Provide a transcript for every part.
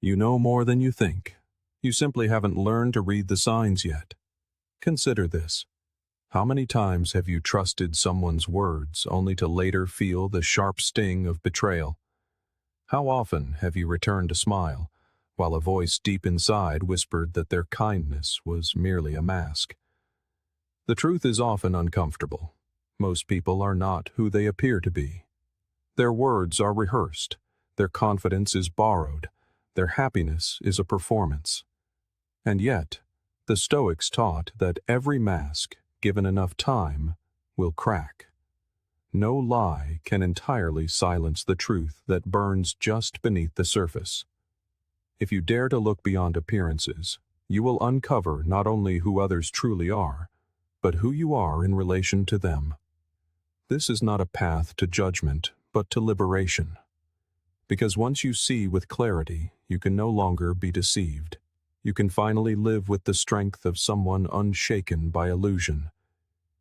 You know more than you think. You simply haven't learned to read the signs yet. Consider this. How many times have you trusted someone's words only to later feel the sharp sting of betrayal? How often have you returned a smile, while a voice deep inside whispered that their kindness was merely a mask? The truth is often uncomfortable. Most people are not who they appear to be. Their words are rehearsed, their confidence is borrowed, their happiness is a performance. And yet, the Stoics taught that every mask, given enough time, will crack. No lie can entirely silence the truth that burns just beneath the surface. If you dare to look beyond appearances, you will uncover not only who others truly are, but who you are in relation to them. This is not a path to judgment, but to liberation. Because once you see with clarity, you can no longer be deceived. You can finally live with the strength of someone unshaken by illusion.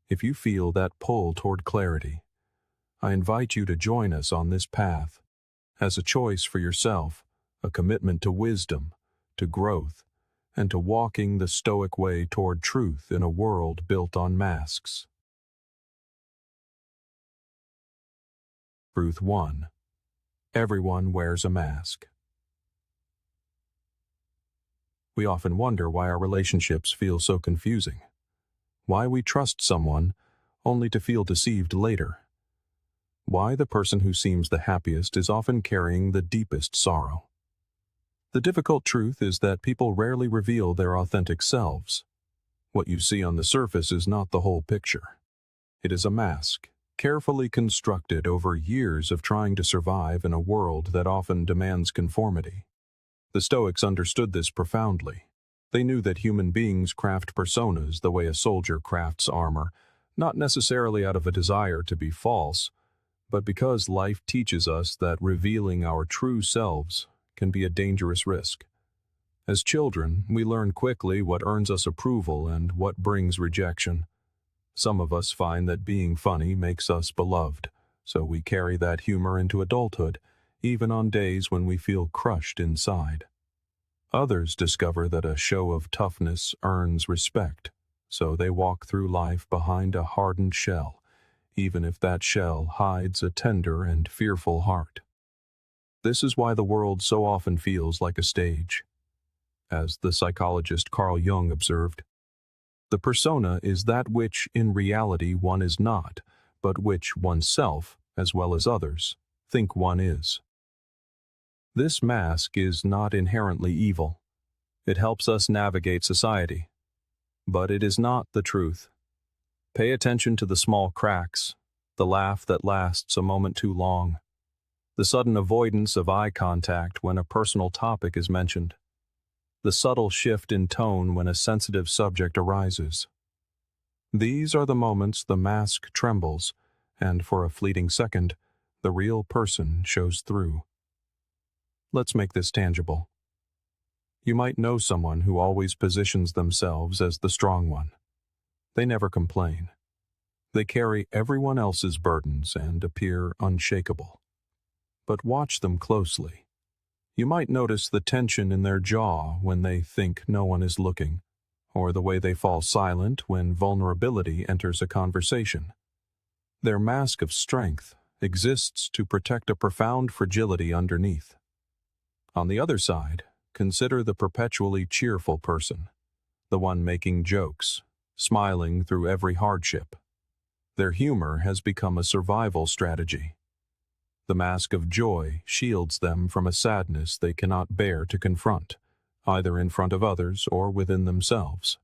If you feel that pull toward clarity, I invite you to join us on this path. As a choice for yourself, a commitment to wisdom, to growth, and to walking the Stoic way toward truth in a world built on masks. Truth 1. Everyone wears a mask. We often wonder why our relationships feel so confusing. Why we trust someone only to feel deceived later. Why the person who seems the happiest is often carrying the deepest sorrow. The difficult truth is that people rarely reveal their authentic selves. What you see on the surface is not the whole picture. It is a mask, carefully constructed over years of trying to survive in a world that often demands conformity. The Stoics understood this profoundly. They knew that human beings craft personas the way a soldier crafts armor, not necessarily out of a desire to be false, but because life teaches us that revealing our true selves can be a dangerous risk. As children, we learn quickly what earns us approval and what brings rejection. Some of us find that being funny makes us beloved, so we carry that humor into adulthood, even on days when we feel crushed inside. Others discover that a show of toughness earns respect, so they walk through life behind a hardened shell, even if that shell hides a tender and fearful heart. This is why the world so often feels like a stage. As the psychologist Carl Jung observed, the persona is that which in reality one is not, but which oneself, as well as others, think one is. This mask is not inherently evil. It helps us navigate society. But it is not the truth. Pay attention to the small cracks, the laugh that lasts a moment too long, the sudden avoidance of eye contact when a personal topic is mentioned, the subtle shift in tone when a sensitive subject arises. These are the moments the mask trembles, and for a fleeting second, the real person shows through. Let's make this tangible. You might know someone who always positions themselves as the strong one. They never complain. They carry everyone else's burdens and appear unshakable. But watch them closely. You might notice the tension in their jaw when they think no one is looking, or the way they fall silent when vulnerability enters a conversation. Their mask of strength exists to protect a profound fragility underneath. On the other side, consider the perpetually cheerful person, the one making jokes, smiling through every hardship. Their humor has become a survival strategy. The mask of joy shields them from a sadness they cannot bear to confront, either in front of others or within themselves.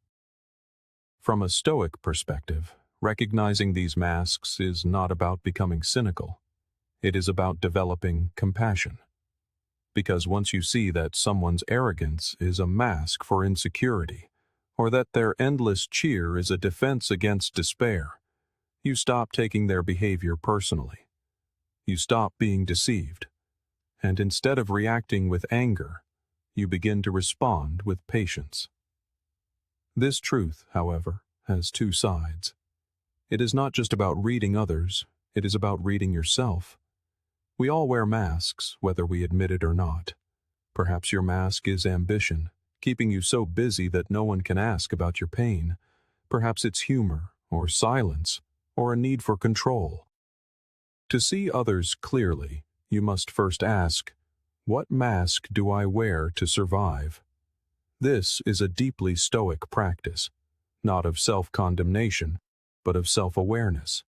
From a Stoic perspective, recognizing these masks is not about becoming cynical. It is about developing compassion. Because once you see that someone's arrogance is a mask for insecurity, or that their endless cheer is a defense against despair, you stop taking their behavior personally. You stop being deceived, and instead of reacting with anger, you begin to respond with patience. This truth, however, has two sides. It is not just about reading others, it is about reading yourself. We all wear masks, whether we admit it or not. Perhaps your mask is ambition, keeping you so busy that no one can ask about your pain. Perhaps it's humor, or silence, or a need for control. To see others clearly, you must first ask, what mask do I wear to survive? This is a deeply Stoic practice, not of self-condemnation, but of self-awareness.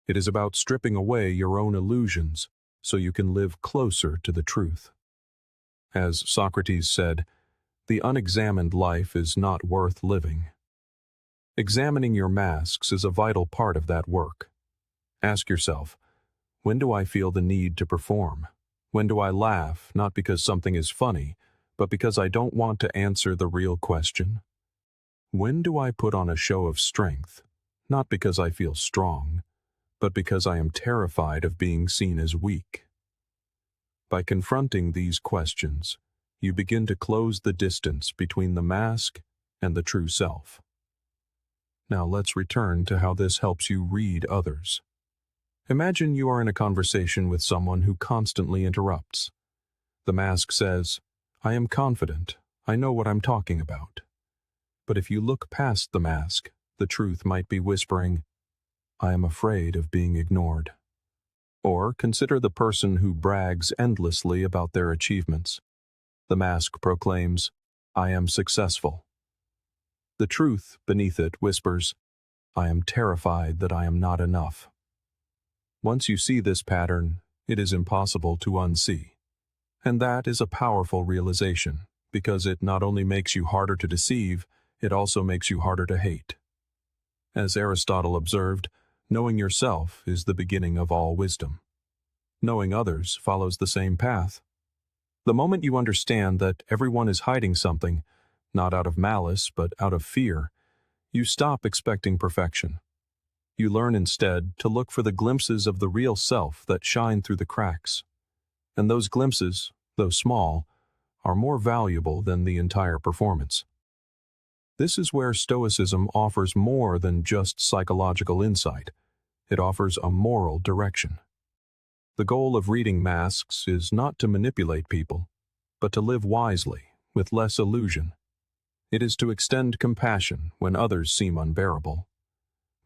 It is about stripping away your own illusions so you can live closer to the truth. As Socrates said, the unexamined life is not worth living. Examining your masks is a vital part of that work. Ask yourself, when do I feel the need to perform? When do I laugh, not because something is funny, but because I don't want to answer the real question? When do I put on a show of strength, not because I feel strong, but because I am terrified of being seen as weak? By confronting these questions, you begin to close the distance between the mask and the true self. Now let's return to how this helps you read others. Imagine you are in a conversation with someone who constantly interrupts. The mask says, I am confident, I know what I'm talking about. But if you look past the mask, the truth might be whispering, I am afraid of being ignored. Or consider the person who brags endlessly about their achievements. The mask proclaims, I am successful. The truth beneath it whispers, I am terrified that I am not enough. Once you see this pattern, it is impossible to unsee. And that is a powerful realization, because it not only makes you harder to deceive, it also makes you harder to hate. As Aristotle observed, knowing yourself is the beginning of all wisdom. Knowing others follows the same path. The moment you understand that everyone is hiding something, not out of malice but out of fear, you stop expecting perfection. You learn instead to look for the glimpses of the real self that shine through the cracks. And those glimpses, though small, are more valuable than the entire performance. This is where Stoicism offers more than just psychological insight. It offers a moral direction. The goal of reading masks is not to manipulate people, but to live wisely, with less illusion. It is to extend compassion when others seem unbearable.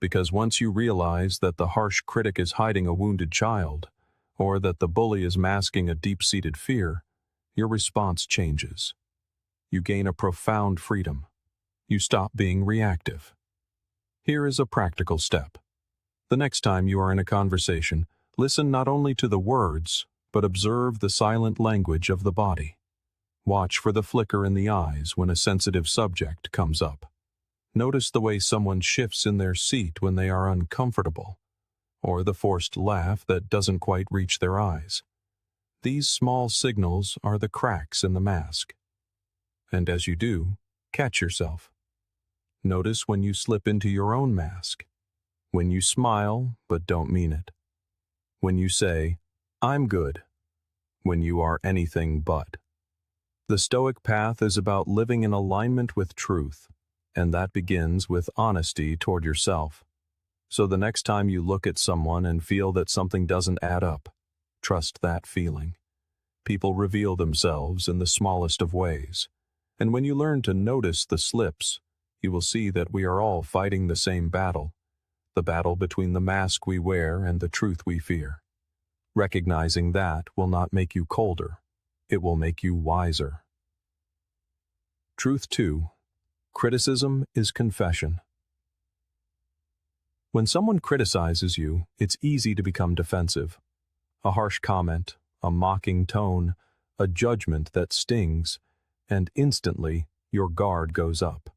Because once you realize that the harsh critic is hiding a wounded child, or that the bully is masking a deep-seated fear, your response changes. You gain a profound freedom. You stop being reactive. Here is a practical step. The next time you are in a conversation, listen not only to the words, but observe the silent language of the body. Watch for the flicker in the eyes when a sensitive subject comes up. Notice the way someone shifts in their seat when they are uncomfortable, or the forced laugh that doesn't quite reach their eyes. These small signals are the cracks in the mask. And as you do, catch yourself. Notice when you slip into your own mask. When you smile but don't mean it. When you say, I'm good. When you are anything but. The Stoic path is about living in alignment with truth, and that begins with honesty toward yourself. So the next time you look at someone and feel that something doesn't add up, trust that feeling. People reveal themselves in the smallest of ways, and when you learn to notice the slips, you will see that we are all fighting the same battle, the battle between the mask we wear and the truth we fear. Recognizing that will not make you colder, it will make you wiser. Truth 2. Criticism is confession. When someone criticizes you, it's easy to become defensive. A harsh comment, a mocking tone, a judgment that stings, and instantly your guard goes up.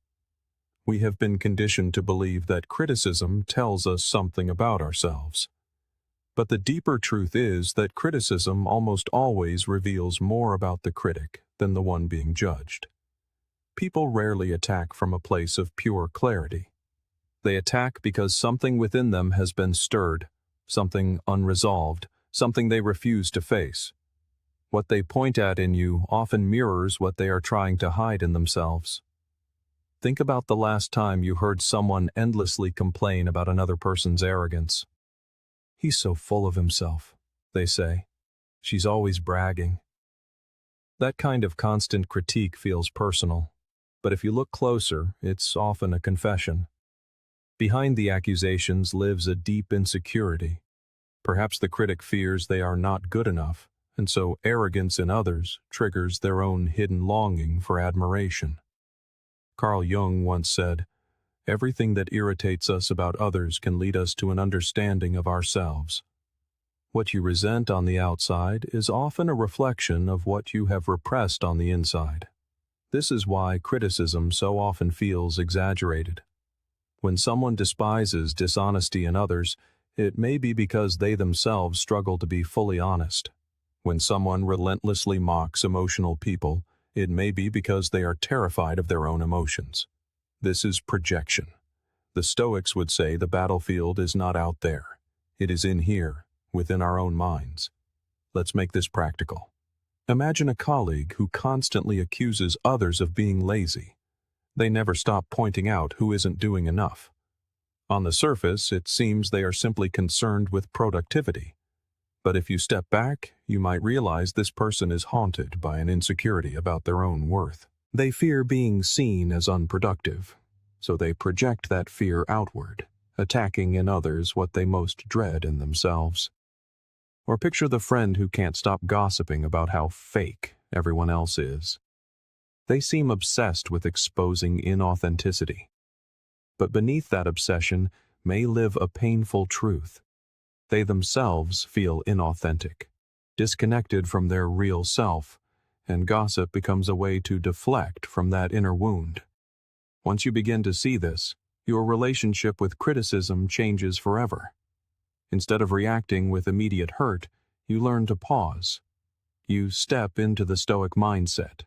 We have been conditioned to believe that criticism tells us something about ourselves. But the deeper truth is that criticism almost always reveals more about the critic than the one being judged. People rarely attack from a place of pure clarity. They attack because something within them has been stirred, something unresolved, something they refuse to face. What they point at in you often mirrors what they are trying to hide in themselves. Think about the last time you heard someone endlessly complain about another person's arrogance. He's so full of himself, they say. She's always bragging. That kind of constant critique feels personal, but if you look closer, it's often a confession. Behind the accusations lives a deep insecurity. Perhaps the critic fears they are not good enough, and so arrogance in others triggers their own hidden longing for admiration. Carl Jung once said, "Everything that irritates us about others can lead us to an understanding of ourselves." What you resent on the outside is often a reflection of what you have repressed on the inside. This is why criticism so often feels exaggerated. When someone despises dishonesty in others, it may be because they themselves struggle to be fully honest. When someone relentlessly mocks emotional people, it may be because they are terrified of their own emotions. This is projection. The Stoics would say the battlefield is not out there. It is in here, within our own minds. Let's make this practical. Imagine a colleague who constantly accuses others of being lazy. They never stop pointing out who isn't doing enough. On the surface, it seems they are simply concerned with productivity. But if you step back, you might realize this person is haunted by an insecurity about their own worth. They fear being seen as unproductive, so they project that fear outward, attacking in others what they most dread in themselves. Or picture the friend who can't stop gossiping about how fake everyone else is. They seem obsessed with exposing inauthenticity. But beneath that obsession may live a painful truth. They themselves feel inauthentic, disconnected from their real self, and gossip becomes a way to deflect from that inner wound. Once you begin to see this, your relationship with criticism changes forever. Instead of reacting with immediate hurt, you learn to pause. You step into the Stoic mindset,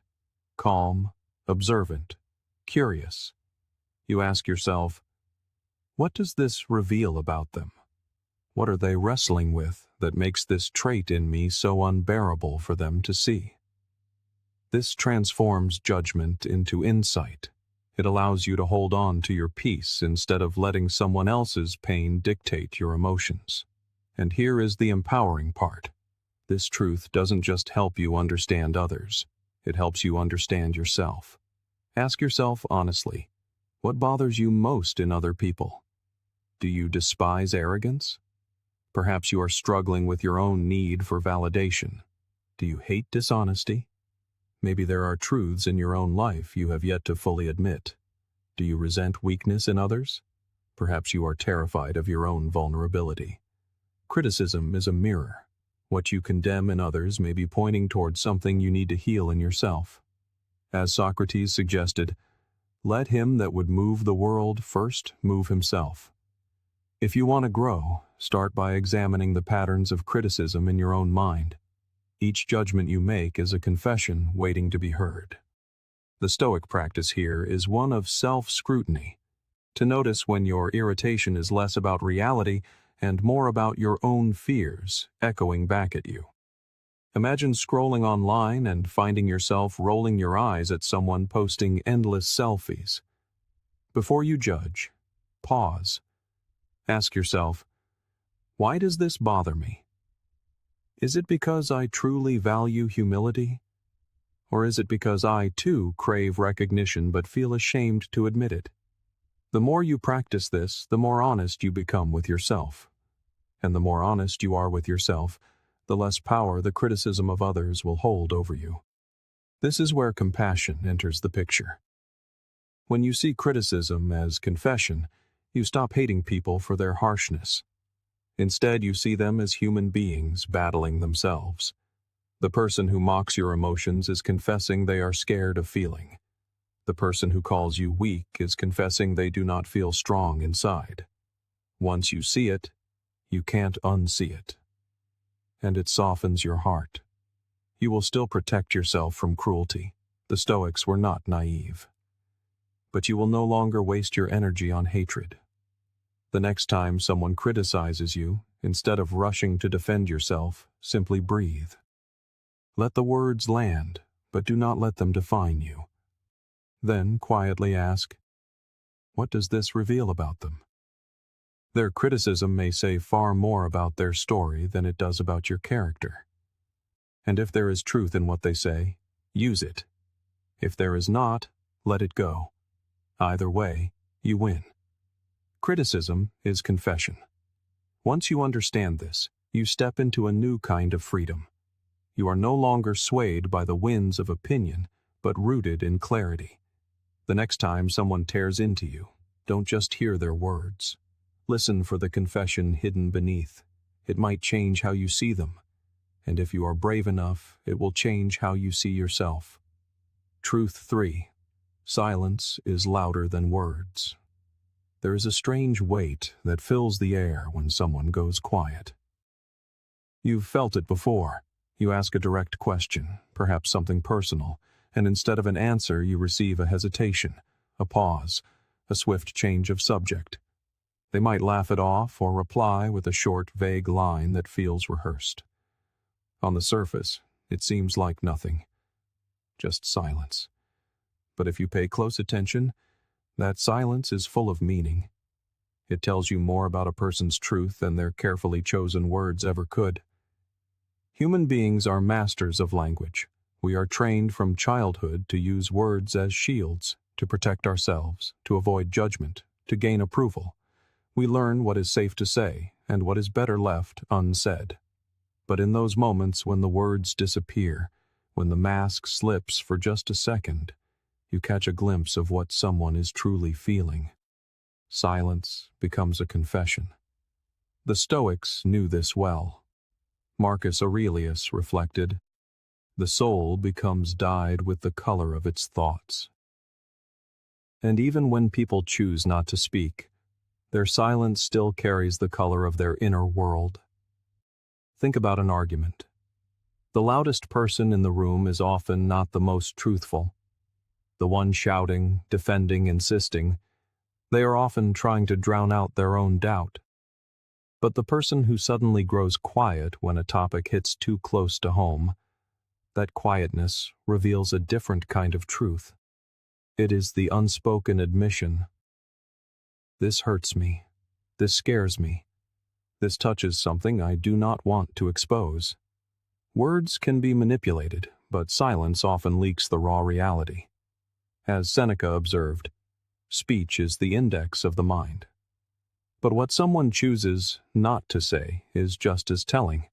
calm, observant, curious. You ask yourself, what does this reveal about them? What are they wrestling with that makes this trait in me so unbearable for them to see? This transforms judgment into insight. It allows you to hold on to your peace instead of letting someone else's pain dictate your emotions. And here is the empowering part. This truth doesn't just help you understand others. It helps you understand yourself. Ask yourself honestly, what bothers you most in other people? Do you despise arrogance? Perhaps you are struggling with your own need for validation. Do you hate dishonesty? Maybe there are truths in your own life you have yet to fully admit. Do you resent weakness in others? Perhaps you are terrified of your own vulnerability. Criticism is a mirror. What you condemn in others may be pointing towards something you need to heal in yourself. As Socrates suggested, let him that would move the world first move himself. If you want to grow, start by examining the patterns of criticism in your own mind. Each judgment you make is a confession waiting to be heard. The Stoic practice here is one of self-scrutiny, to notice when your irritation is less about reality and more about your own fears echoing back at you. Imagine scrolling online and finding yourself rolling your eyes at someone posting endless selfies. Before you judge, pause. Ask yourself, why does this bother me? Is it because I truly value humility? Or is it because I, too, crave recognition but feel ashamed to admit it? The more you practice this, the more honest you become with yourself. And the more honest you are with yourself, the less power the criticism of others will hold over you. This is where compassion enters the picture. When you see criticism as confession, you stop hating people for their harshness. Instead, you see them as human beings battling themselves. The person who mocks your emotions is confessing they are scared of feeling. The person who calls you weak is confessing they do not feel strong inside. Once you see it, you can't unsee it. And it softens your heart. You will still protect yourself from cruelty. The Stoics were not naive. But you will no longer waste your energy on hatred. The next time someone criticizes you, instead of rushing to defend yourself, simply breathe. Let the words land, but do not let them define you. Then quietly ask, what does this reveal about them? Their criticism may say far more about their story than it does about your character. And if there is truth in what they say, use it. If there is not, let it go. Either way, you win. Criticism is confession. Once you understand this, you step into a new kind of freedom. You are no longer swayed by the winds of opinion, but rooted in clarity. The next time someone tears into you, don't just hear their words. Listen for the confession hidden beneath. It might change how you see them. And if you are brave enough, it will change how you see yourself. Truth 3. Silence is louder than words. There is a strange weight that fills the air when someone goes quiet. You've felt it before. You ask a direct question, perhaps something personal, and instead of an answer you receive a hesitation, a pause, a swift change of subject. They might laugh it off or reply with a short, vague line that feels rehearsed. On the surface, it seems like nothing. Just silence. But if you pay close attention, that silence is full of meaning. It tells you more about a person's truth than their carefully chosen words ever could. Human beings are masters of language. We are trained from childhood to use words as shields, to protect ourselves, to avoid judgment, to gain approval. We learn what is safe to say and what is better left unsaid. But in those moments when the words disappear, when the mask slips for just a second, you catch a glimpse of what someone is truly feeling. Silence becomes a confession. The Stoics knew this well. Marcus Aurelius reflected, "The soul becomes dyed with the color of its thoughts." And even when people choose not to speak, their silence still carries the color of their inner world. Think about an argument. The loudest person in the room is often not the most truthful. The one shouting, defending, insisting, they are often trying to drown out their own doubt. But the person who suddenly grows quiet when a topic hits too close to home, that quietness reveals a different kind of truth. It is the unspoken admission. This hurts me. This scares me. This touches something I do not want to expose. Words can be manipulated, but silence often leaks the raw reality. As Seneca observed, speech is the index of the mind. But what someone chooses not to say is just as telling.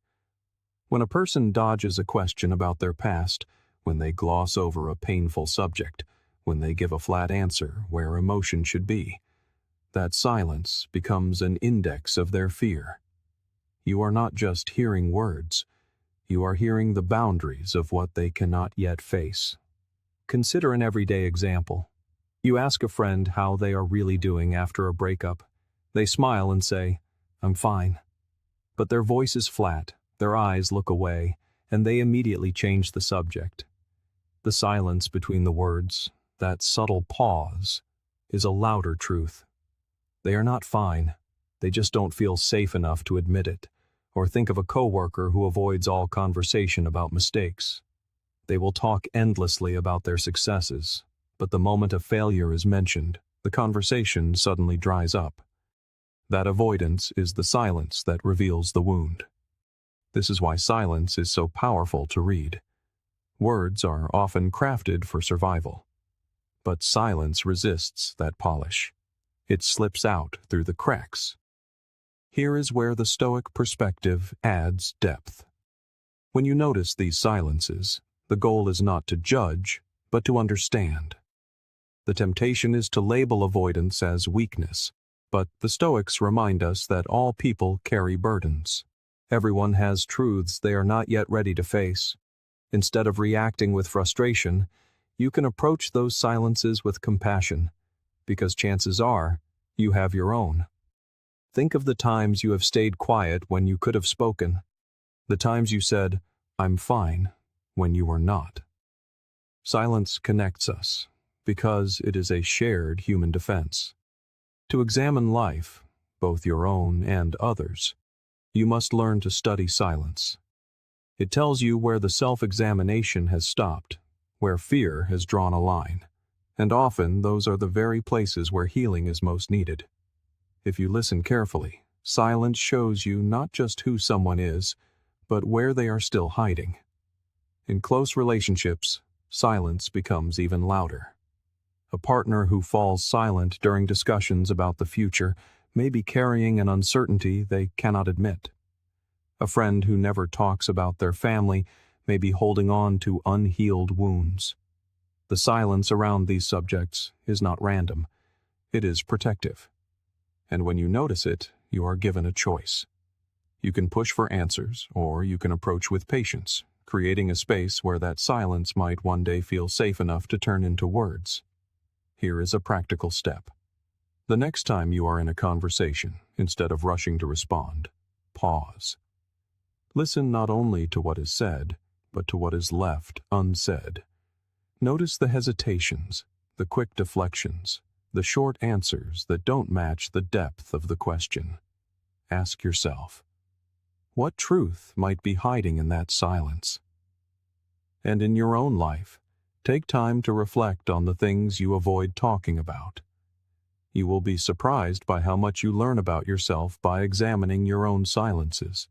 When a person dodges a question about their past, when they gloss over a painful subject, when they give a flat answer where emotion should be, that silence becomes an index of their fear. You are not just hearing words, you are hearing the boundaries of what they cannot yet face. Consider an everyday example. You ask a friend how they are really doing after a breakup. They smile and say, "I'm fine." But their voice is flat, their eyes look away, and they immediately change the subject. The silence between the words, that subtle pause, is a louder truth. They are not fine. They just don't feel safe enough to admit it. Or think of a coworker who avoids all conversation about mistakes. They will talk endlessly about their successes, but the moment a failure is mentioned, the conversation suddenly dries up. That avoidance is the silence that reveals the wound. This is why silence is so powerful to read. Words are often crafted for survival. But silence resists that polish. It slips out through the cracks. Here is where the Stoic perspective adds depth. When you notice these silences, the goal is not to judge, but to understand. The temptation is to label avoidance as weakness, but the Stoics remind us that all people carry burdens. Everyone has truths they are not yet ready to face. Instead of reacting with frustration, you can approach those silences with compassion, because chances are you have your own. Think of the times you have stayed quiet when you could have spoken, the times you said, "I'm fine," when you were not. Silence connects us, because it is a shared human defense. To examine life, both your own and others, you must learn to study silence. It tells you where the self-examination has stopped, where fear has drawn a line, and often those are the very places where healing is most needed. If you listen carefully, silence shows you not just who someone is, but where they are still hiding. In close relationships, silence becomes even louder. A partner who falls silent during discussions about the future may be carrying an uncertainty they cannot admit. A friend who never talks about their family may be holding on to unhealed wounds. The silence around these subjects is not random. It is protective. And when you notice it, you are given a choice. You can push for answers, or you can approach with patience, creating a space where that silence might one day feel safe enough to turn into words. Here is a practical step. The next time you are in a conversation, instead of rushing to respond, pause. Listen not only to what is said, but to what is left unsaid. Notice the hesitations, the quick deflections, the short answers that don't match the depth of the question. Ask yourself, what truth might be hiding in that silence? And in your own life, take time to reflect on the things you avoid talking about. You will be surprised by how much you learn about yourself by examining your own silences.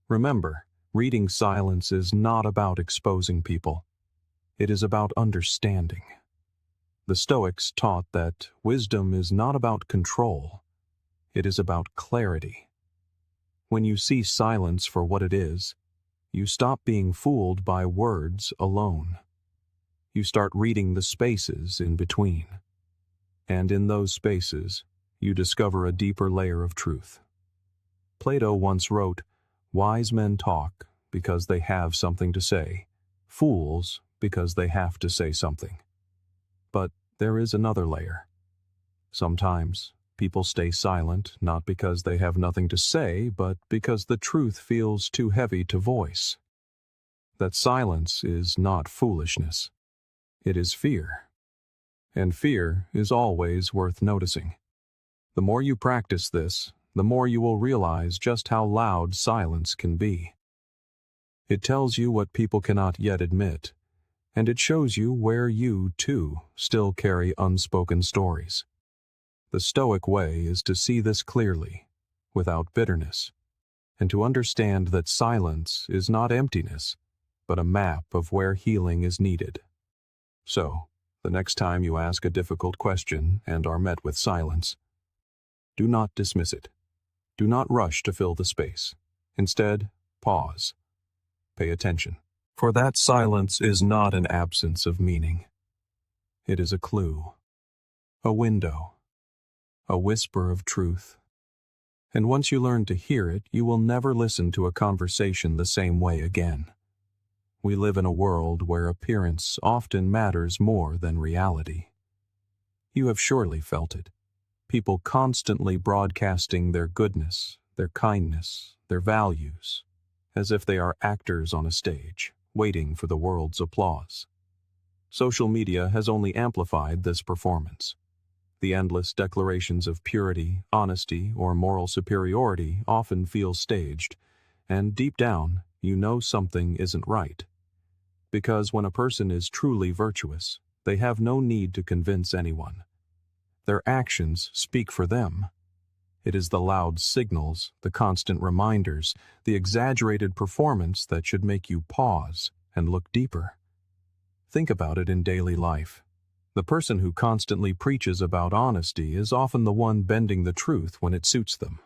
Remember, reading silence is not about exposing people. It is about understanding. The Stoics taught that wisdom is not about control. It is about clarity. When you see silence for what it is, you stop being fooled by words alone. You start reading the spaces in between. And in those spaces, you discover a deeper layer of truth. Plato once wrote, "Wise men talk because they have something to say, fools because they have to say something." But there is another layer. Sometimes people stay silent not because they have nothing to say, but because the truth feels too heavy to voice. That silence is not foolishness. It is fear. And fear is always worth noticing. The more you practice this, the more you will realize just how loud silence can be. It tells you what people cannot yet admit, and it shows you where you, too, still carry unspoken stories. The Stoic way is to see this clearly, without bitterness, and to understand that silence is not emptiness, but a map of where healing is needed. So, the next time you ask a difficult question and are met with silence, do not dismiss it. Do not rush to fill the space. Instead, pause. Pay attention. For that silence is not an absence of meaning. It is a clue, a window, a whisper of truth. And once you learn to hear it, you will never listen to a conversation the same way again. We live in a world where appearance often matters more than reality. You have surely felt it. People constantly broadcasting their goodness, their kindness, their values, as if they are actors on a stage, waiting for the world's applause. Social media has only amplified this performance. The endless declarations of purity, honesty, or moral superiority often feel staged, and deep down, you know something isn't right. Because when a person is truly virtuous, they have no need to convince anyone. Their actions speak for them. It is the loud signals, the constant reminders, the exaggerated performance that should make you pause and look deeper. Think about it in daily life. The person who constantly preaches about honesty is often the one bending the truth when it suits them.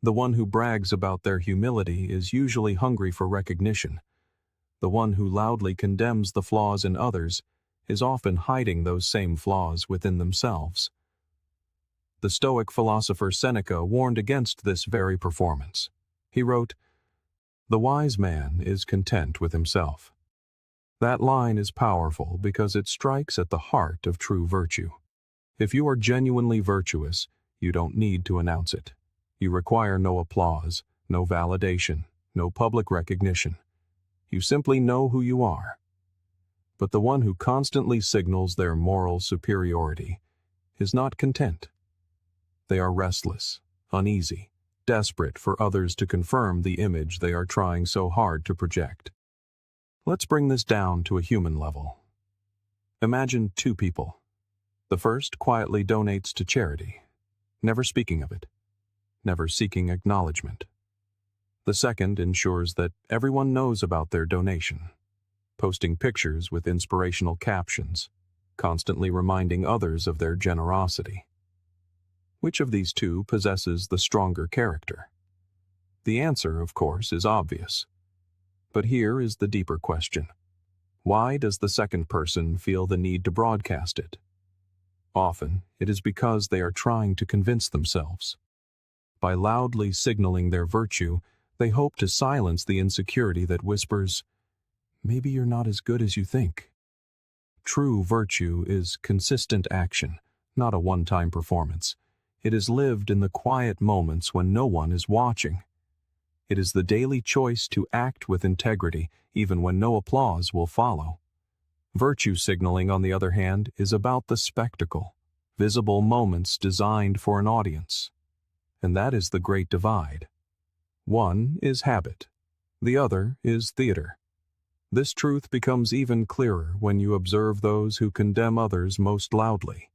The one who brags about their humility is usually hungry for recognition. The one who loudly condemns the flaws in others is often hiding those same flaws within themselves. The Stoic philosopher Seneca warned against this very performance. He wrote, "The wise man is content with himself." That line is powerful because it strikes at the heart of true virtue. If you are genuinely virtuous, you don't need to announce it. You require no applause, no validation, no public recognition. You simply know who you are. But the one who constantly signals their moral superiority is not content. They are restless, uneasy, desperate for others to confirm the image they are trying so hard to project. Let's bring this down to a human level. Imagine two people. The first quietly donates to charity, never speaking of it, never seeking acknowledgement. The second ensures that everyone knows about their donation, posting pictures with inspirational captions, constantly reminding others of their generosity. Which of these two possesses the stronger character? The answer, of course, is obvious. But here is the deeper question. Why does the second person feel the need to broadcast it? Often, it is because they are trying to convince themselves. By loudly signaling their virtue, they hope to silence the insecurity that whispers, "Maybe you're not as good as you think." True virtue is consistent action, not a one-time performance. It is lived in the quiet moments when no one is watching. It is the daily choice to act with integrity, even when no applause will follow. Virtue signaling, on the other hand, is about the spectacle, visible moments designed for an audience. And that is the great divide. One is habit, the other is theater. This truth becomes even clearer when you observe those who condemn others most loudly.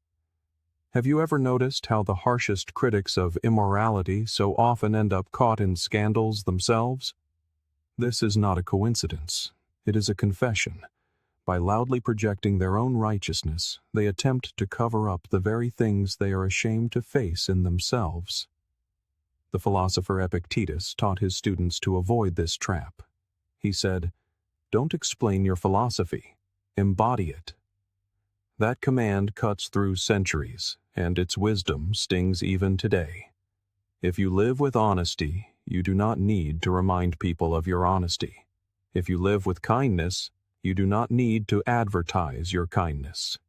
Have you ever noticed how the harshest critics of immorality so often end up caught in scandals themselves? This is not a coincidence. It is a confession. By loudly projecting their own righteousness, they attempt to cover up the very things they are ashamed to face in themselves. The philosopher Epictetus taught his students to avoid this trap. He said, "Don't explain your philosophy, embody it." That command cuts through centuries, and its wisdom stings even today. If you live with honesty, you do not need to remind people of your honesty. If you live with kindness, you do not need to advertise your kindness.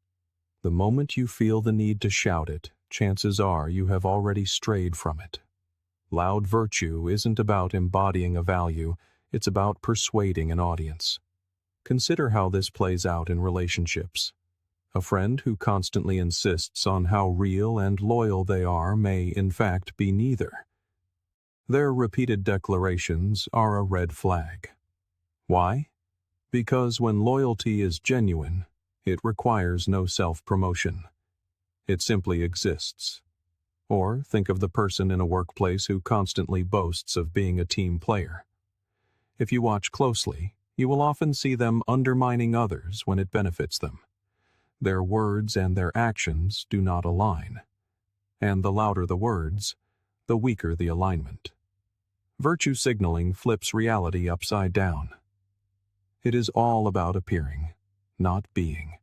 The moment you feel the need to shout it, chances are you have already strayed from it. Loud virtue isn't about embodying a value, it's about persuading an audience. Consider how this plays out in relationships. A friend who constantly insists on how real and loyal they are may, in fact, be neither. Their repeated declarations are a red flag. Why? Because when loyalty is genuine, it requires no self-promotion. It simply exists. Or think of the person in a workplace who constantly boasts of being a team player. If you watch closely, you will often see them undermining others when it benefits them. Their words and their actions do not align. And the louder the words, the weaker the alignment. Virtue signaling flips reality upside down. It is all about appearing, not being.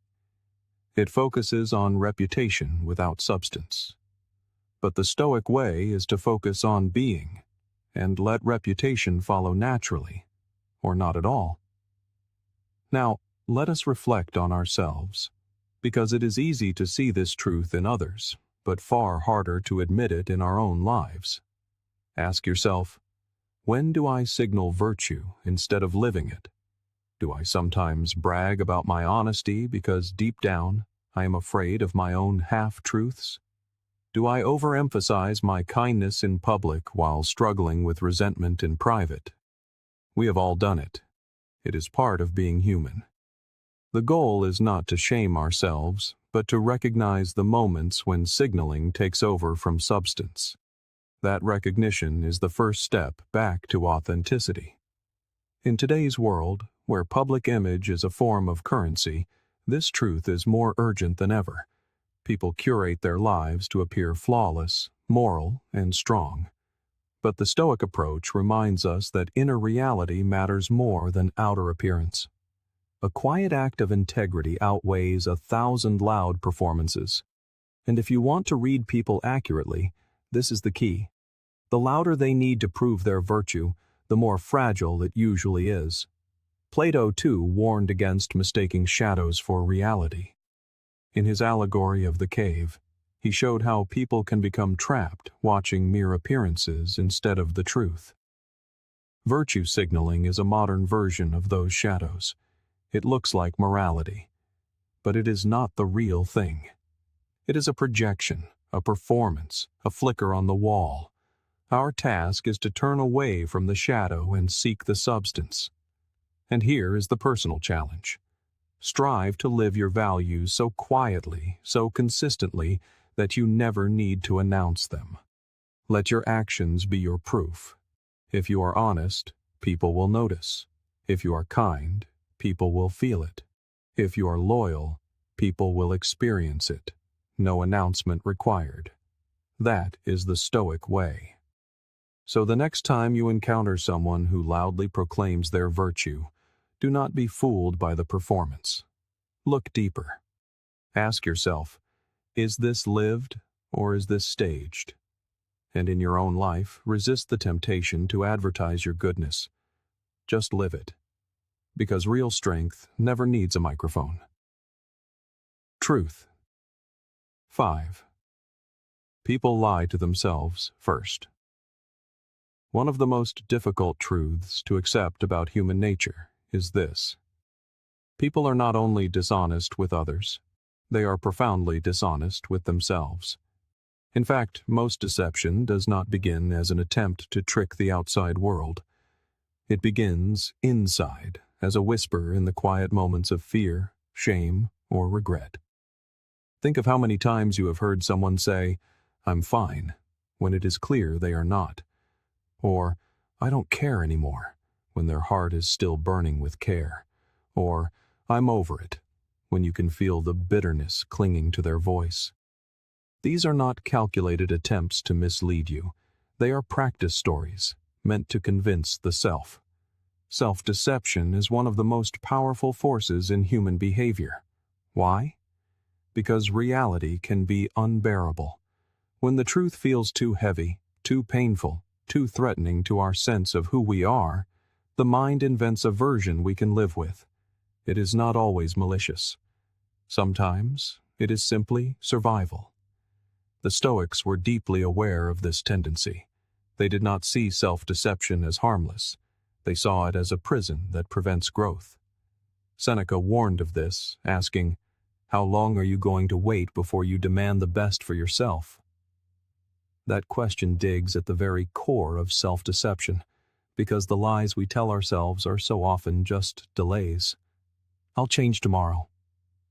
It focuses on reputation without substance. But the Stoic way is to focus on being, and let reputation follow naturally, or not at all. Now, let us reflect on ourselves, because it is easy to see this truth in others, but far harder to admit it in our own lives. Ask yourself, when do I signal virtue instead of living it? Do I sometimes brag about my honesty because deep down I am afraid of my own half-truths? Do I overemphasize my kindness in public while struggling with resentment in private? We have all done it. It is part of being human. The goal is not to shame ourselves, but to recognize the moments when signaling takes over from substance. That recognition is the first step back to authenticity. In today's world, where public image is a form of currency, this truth is more urgent than ever. People curate their lives to appear flawless, moral, and strong. But the Stoic approach reminds us that inner reality matters more than outer appearance. A quiet act of integrity outweighs 1,000 loud performances. And if you want to read people accurately, this is the key. The louder they need to prove their virtue, the more fragile it usually is. Plato, too, warned against mistaking shadows for reality. In his allegory of the cave, he showed how people can become trapped watching mere appearances instead of the truth. Virtue signaling is a modern version of those shadows. It looks like morality, but it is not the real thing. It is a projection, a performance, a flicker on the wall. Our task is to turn away from the shadow and seek the substance. And here is the personal challenge. Strive to live your values so quietly, so consistently, that you never need to announce them. Let your actions be your proof. If you are honest, people will notice. If you are kind, people will feel it. If you are loyal, people will experience it. No announcement required. That is the Stoic way. So the next time you encounter someone who loudly proclaims their virtue, do not be fooled by the performance. Look deeper. Ask yourself, is this lived or is this staged? And in your own life, resist the temptation to advertise your goodness. Just live it. Because real strength never needs a microphone. Truth. 5. People lie to themselves first. One of the most difficult truths to accept about human nature is this. People are not only dishonest with others, they are profoundly dishonest with themselves. In fact, most deception does not begin as an attempt to trick the outside world. It begins inside, as a whisper in the quiet moments of fear, shame, or regret. Think of how many times you have heard someone say, "I'm fine," when it is clear they are not. Or, "I don't care anymore," when their heart is still burning with care. Or, "I'm over it," when you can feel the bitterness clinging to their voice. These are not calculated attempts to mislead you. They are practice stories, meant to convince the self. Self-deception is one of the most powerful forces in human behavior. Why? Because reality can be unbearable. When the truth feels too heavy, too painful, too threatening to our sense of who we are, the mind invents a version we can live with. It is not always malicious. Sometimes it is simply survival. The Stoics were deeply aware of this tendency. They did not see self-deception as harmless. They saw it as a prison that prevents growth. Seneca warned of this, asking, "How long are you going to wait before you demand the best for yourself?" That question digs at the very core of self-deception, because the lies we tell ourselves are so often just delays. I'll change tomorrow.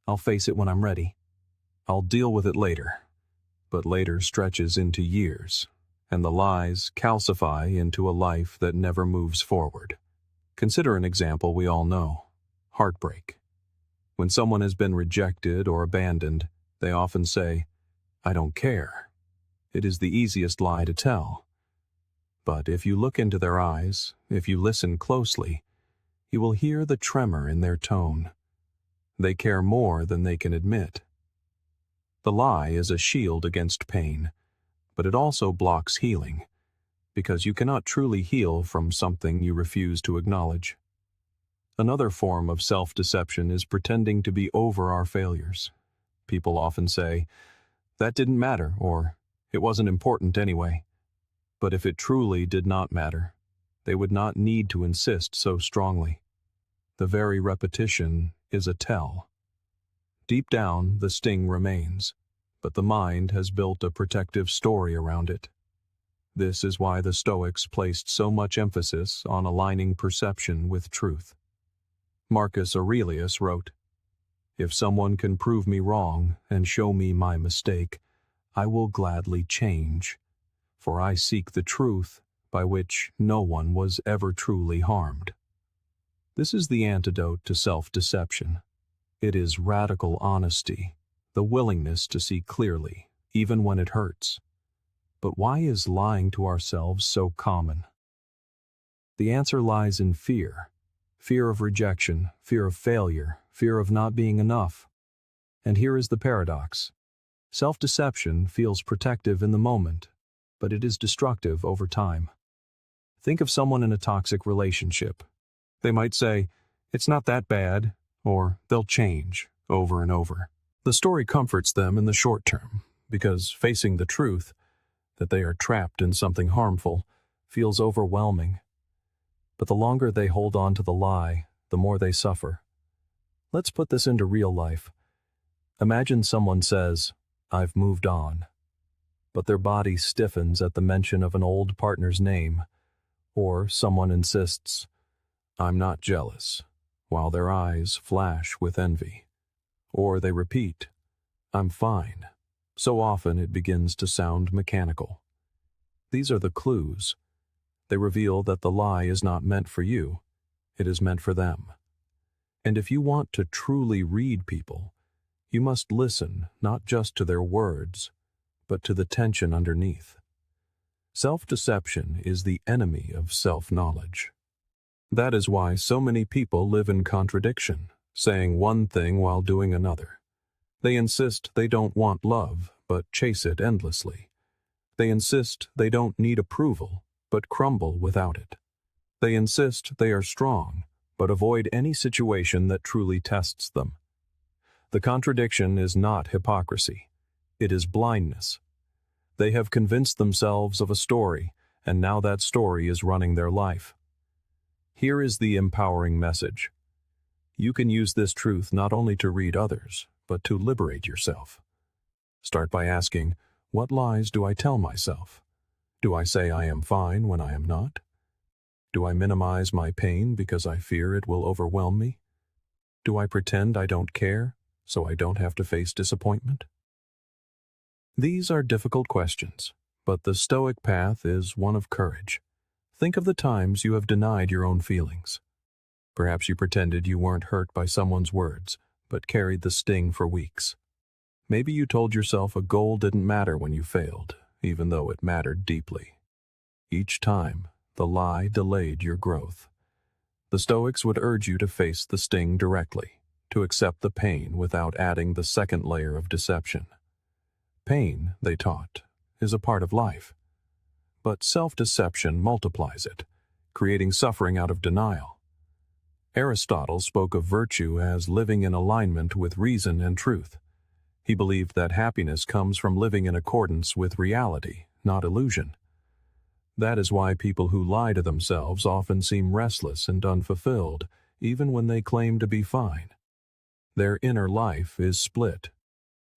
I'll face it when I'm ready. I'll deal with it later. But later stretches into years, and the lies calcify into a life that never moves forward. Consider an example we all know: heartbreak. When someone has been rejected or abandoned, they often say, "I don't care." It is the easiest lie to tell. But if you look into their eyes, if you listen closely, you will hear the tremor in their tone. They care more than they can admit. The lie is a shield against pain, but it also blocks healing, because you cannot truly heal from something you refuse to acknowledge. Another form of self-deception is pretending to be over our failures. People often say, "That didn't matter," or "It wasn't important anyway." But if it truly did not matter, they would not need to insist so strongly. The very repetition is a tell. Deep down, the sting remains, but the mind has built a protective story around it. This is why the Stoics placed so much emphasis on aligning perception with truth. Marcus Aurelius wrote, "If someone can prove me wrong and show me my mistake, I will gladly change, for I seek the truth by which no one was ever truly harmed." This is the antidote to self-deception. It is radical honesty, the willingness to see clearly, even when it hurts. But why is lying to ourselves so common? The answer lies in fear. Fear of rejection, fear of failure, fear of not being enough. And here is the paradox. Self-deception feels protective in the moment, but it is destructive over time. Think of someone in a toxic relationship. They might say, "It's not that bad," or "They'll change," over and over. The story comforts them in the short term, because facing the truth, that they are trapped in something harmful, feels overwhelming. But the longer they hold on to the lie, the more they suffer. Let's put this into real life. Imagine someone says, "I've moved on," but their body stiffens at the mention of an old partner's name, or someone insists, "I'm not jealous," while their eyes flash with envy. Or they repeat, "I'm fine." So often it begins to sound mechanical. These are the clues. They reveal that the lie is not meant for you, it is meant for them. And if you want to truly read people, you must listen not just to their words, but to the tension underneath. Self-deception is the enemy of self-knowledge. That is why so many people live in contradiction, saying one thing while doing another. They insist they don't want love, but chase it endlessly. They insist they don't need approval, but crumble without it. They insist they are strong, but avoid any situation that truly tests them. The contradiction is not hypocrisy. It is blindness. They have convinced themselves of a story, and now that story is running their life. Here is the empowering message. You can use this truth not only to read others, but to liberate yourself. Start by asking, what lies do I tell myself? Do I say I am fine when I am not? Do I minimize my pain because I fear it will overwhelm me? Do I pretend I don't care, so I don't have to face disappointment? These are difficult questions, but the Stoic path is one of courage. Think of the times you have denied your own feelings. Perhaps you pretended you weren't hurt by someone's words, but carried the sting for weeks. Maybe you told yourself a goal didn't matter when you failed, even though it mattered deeply. Each time, the lie delayed your growth. The Stoics would urge you to face the sting directly, to accept the pain without adding the second layer of deception. Pain, they taught, is a part of life. But self-deception multiplies it, creating suffering out of denial. Aristotle spoke of virtue as living in alignment with reason and truth. He believed that happiness comes from living in accordance with reality, not illusion. That is why people who lie to themselves often seem restless and unfulfilled, even when they claim to be fine. Their inner life is split.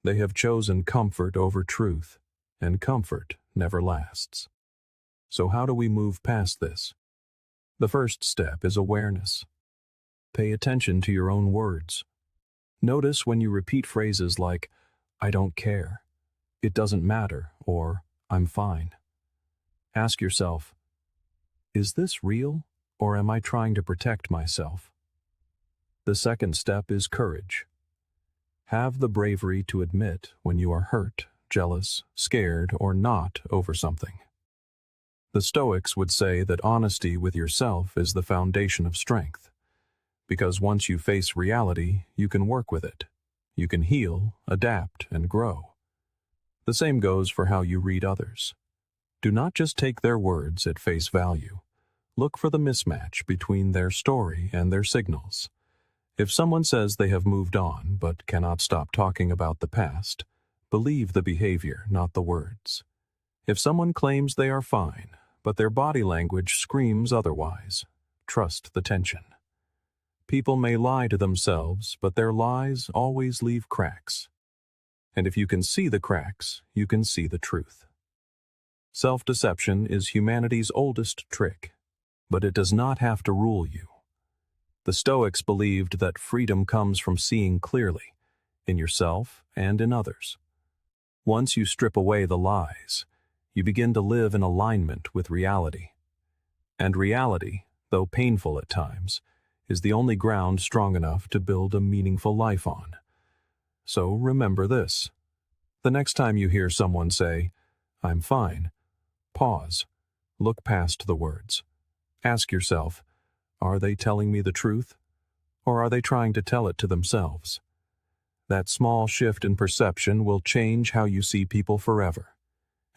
They have chosen comfort over truth, and comfort never lasts. So how do we move past this? The first step is awareness. Pay attention to your own words. Notice when you repeat phrases like, I don't care, it doesn't matter, or I'm fine. Ask yourself, is this real, or am I trying to protect myself? The second step is courage. Have the bravery to admit when you are hurt, jealous, scared, or not over something. The Stoics would say that honesty with yourself is the foundation of strength, because once you face reality, you can work with it. You can heal, adapt, and grow. The same goes for how you read others. Do not just take their words at face value. Look for the mismatch between their story and their signals. If someone says they have moved on but cannot stop talking about the past, believe the behavior, not the words. If someone claims they are fine, but their body language screams otherwise, trust the tension. People may lie to themselves, but their lies always leave cracks. And if you can see the cracks, you can see the truth. Self-deception is humanity's oldest trick, but it does not have to rule you. The Stoics believed that freedom comes from seeing clearly, in yourself and in others. Once you strip away the lies, you begin to live in alignment with reality. And reality, though painful at times, is the only ground strong enough to build a meaningful life on. So remember this. The next time you hear someone say, I'm fine, pause, look past the words. Ask yourself, are they telling me the truth? Or are they trying to tell it to themselves? That small shift in perception will change how you see people forever.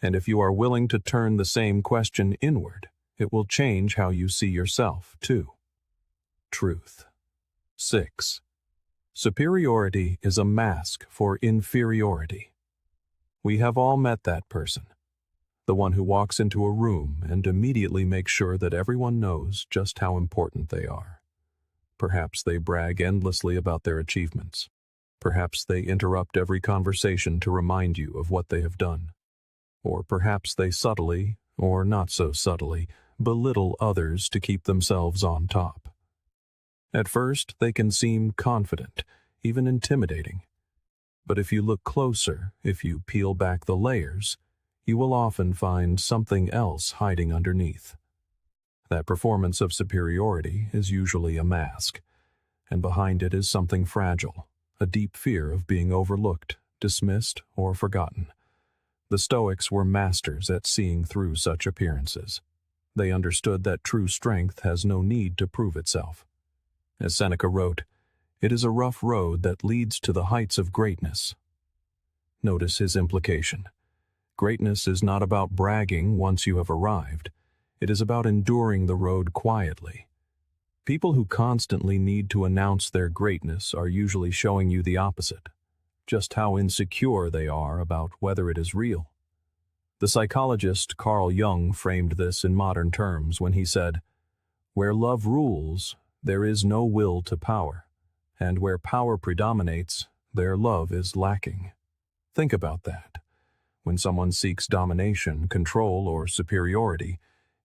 And if you are willing to turn the same question inward, it will change how you see yourself, too. Truth. 6. Superiority is a mask for inferiority. We have all met that person. The one who walks into a room and immediately makes sure that everyone knows just how important they are. Perhaps they brag endlessly about their achievements. Perhaps they interrupt every conversation to remind you of what they have done. Or perhaps they subtly, or not so subtly, belittle others to keep themselves on top. At first, they can seem confident, even intimidating. But if you look closer, if you peel back the layers, you will often find something else hiding underneath. That performance of superiority is usually a mask. and behind it is something fragile, a deep fear of being overlooked, dismissed, or forgotten. The Stoics were masters at seeing through such appearances. They understood that true strength has no need to prove itself. As Seneca wrote, "It is a rough road that leads to the heights of greatness." Notice his implication. Greatness is not about bragging once you have arrived. It is about enduring the road quietly. People who constantly need to announce their greatness are usually showing you the opposite, just how insecure they are about whether it is real. The psychologist Carl Jung framed this in modern terms when he said, "Where love rules, there is no will to power, and where power predominates, there love is lacking." Think about that. When someone seeks domination, control, or superiority,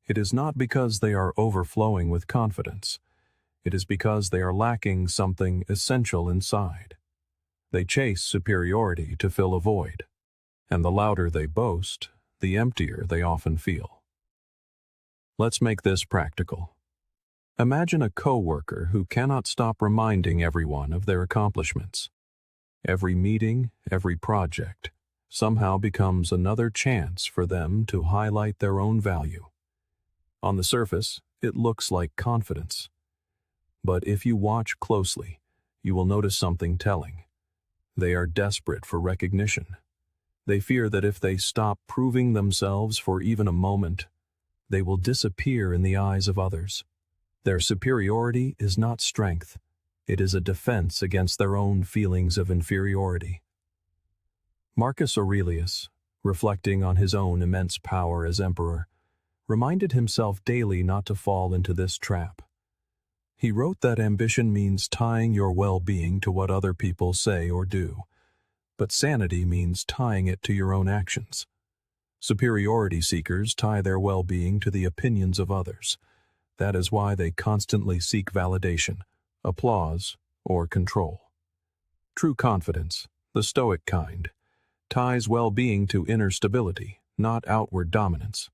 it is not because they are overflowing with confidence. It is because they are lacking something essential inside. They chase superiority to fill a void, and the louder they boast, the emptier they often feel. Let's make this practical. Imagine a coworker who cannot stop reminding everyone of their accomplishments. Every meeting, every project, somehow becomes another chance for them to highlight their own value. On the surface, it looks like confidence. But if you watch closely, you will notice something telling. They are desperate for recognition. They fear that if they stop proving themselves for even a moment, they will disappear in the eyes of others. Their superiority is not strength. It is a defense against their own feelings of inferiority. Marcus Aurelius, reflecting on his own immense power as emperor, reminded himself daily not to fall into this trap. He wrote that ambition means tying your well-being to what other people say or do, but sanity means tying it to your own actions. Superiority seekers tie their well-being to the opinions of others. That is why they constantly seek validation, applause, or control. True confidence, the Stoic kind, ties well-being to inner stability, not outward dominance.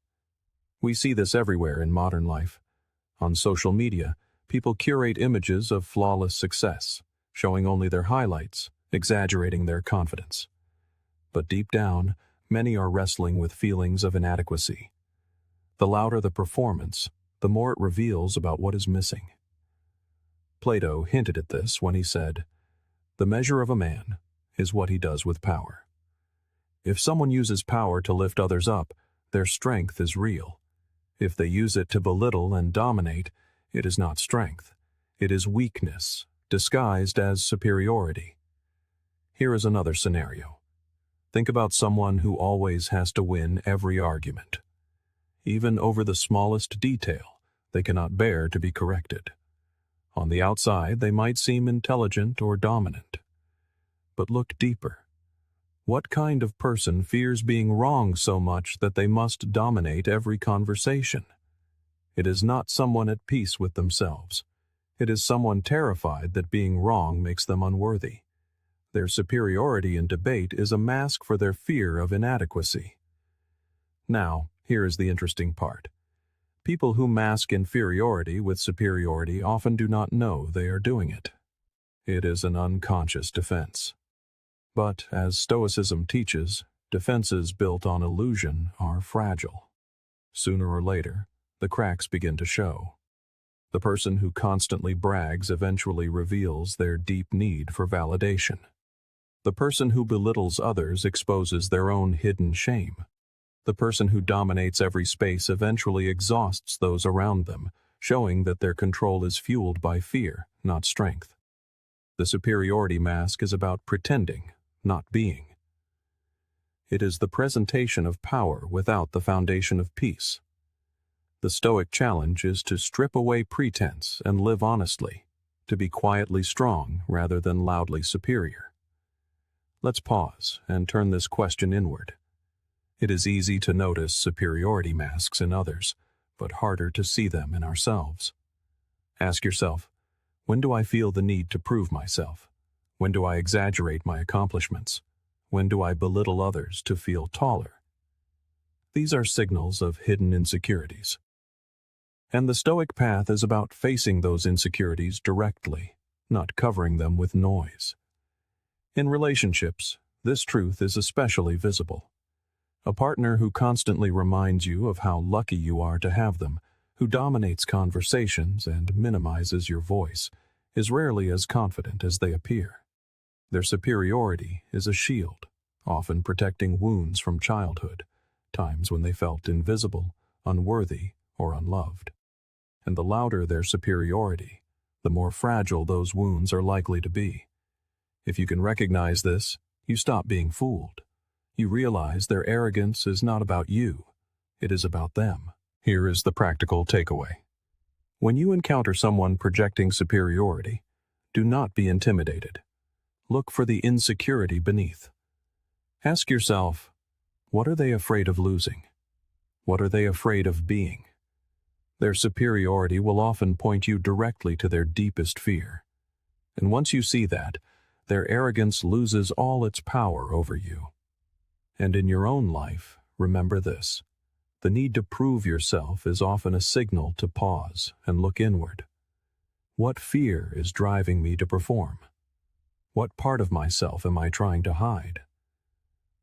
We see this everywhere in modern life. On social media, people curate images of flawless success, showing only their highlights, exaggerating their confidence. But deep down, many are wrestling with feelings of inadequacy. The louder the performance, the more it reveals about what is missing. Plato hinted at this when he said, "The measure of a man is what he does with power." If someone uses power to lift others up, their strength is real. If they use it to belittle and dominate, it is not strength. It is weakness, disguised as superiority. Here is another scenario. Think about someone who always has to win every argument. Even over the smallest detail, they cannot bear to be corrected. On the outside, they might seem intelligent or dominant. But look deeper. What kind of person fears being wrong so much that they must dominate every conversation? It is not someone at peace with themselves. It is someone terrified that being wrong makes them unworthy. Their superiority in debate is a mask for their fear of inadequacy. Now, here is the interesting part. People who mask inferiority with superiority often do not know they are doing it. It is an unconscious defense. But, as Stoicism teaches, defenses built on illusion are fragile. Sooner or later, the cracks begin to show. The person who constantly brags eventually reveals their deep need for validation. The person who belittles others exposes their own hidden shame. The person who dominates every space eventually exhausts those around them, showing that their control is fueled by fear, not strength. The superiority mask is about pretending, not being. It is the presentation of power without the foundation of peace. The Stoic challenge is to strip away pretense and live honestly, to be quietly strong rather than loudly superior. Let's pause and turn this question inward. It is easy to notice superiority masks in others, but harder to see them in ourselves. Ask yourself, when do I feel the need to prove myself? When do I exaggerate my accomplishments? When do I belittle others to feel taller? These are signals of hidden insecurities. And the Stoic path is about facing those insecurities directly, not covering them with noise. In relationships, this truth is especially visible. A partner who constantly reminds you of how lucky you are to have them, who dominates conversations and minimizes your voice, is rarely as confident as they appear. Their superiority is a shield, often protecting wounds from childhood, times when they felt invisible, unworthy, or unloved. And the louder their superiority, the more fragile those wounds are likely to be. If you can recognize this, you stop being fooled. You realize their arrogance is not about you, it is about them. Here is the practical takeaway. When you encounter someone projecting superiority, do not be intimidated. Look for the insecurity beneath. Ask yourself, what are they afraid of losing? What are they afraid of being? Their superiority will often point you directly to their deepest fear. And once you see that, their arrogance loses all its power over you. And in your own life, remember this. The need to prove yourself is often a signal to pause and look inward. What fear is driving me to perform? What part of myself am I trying to hide?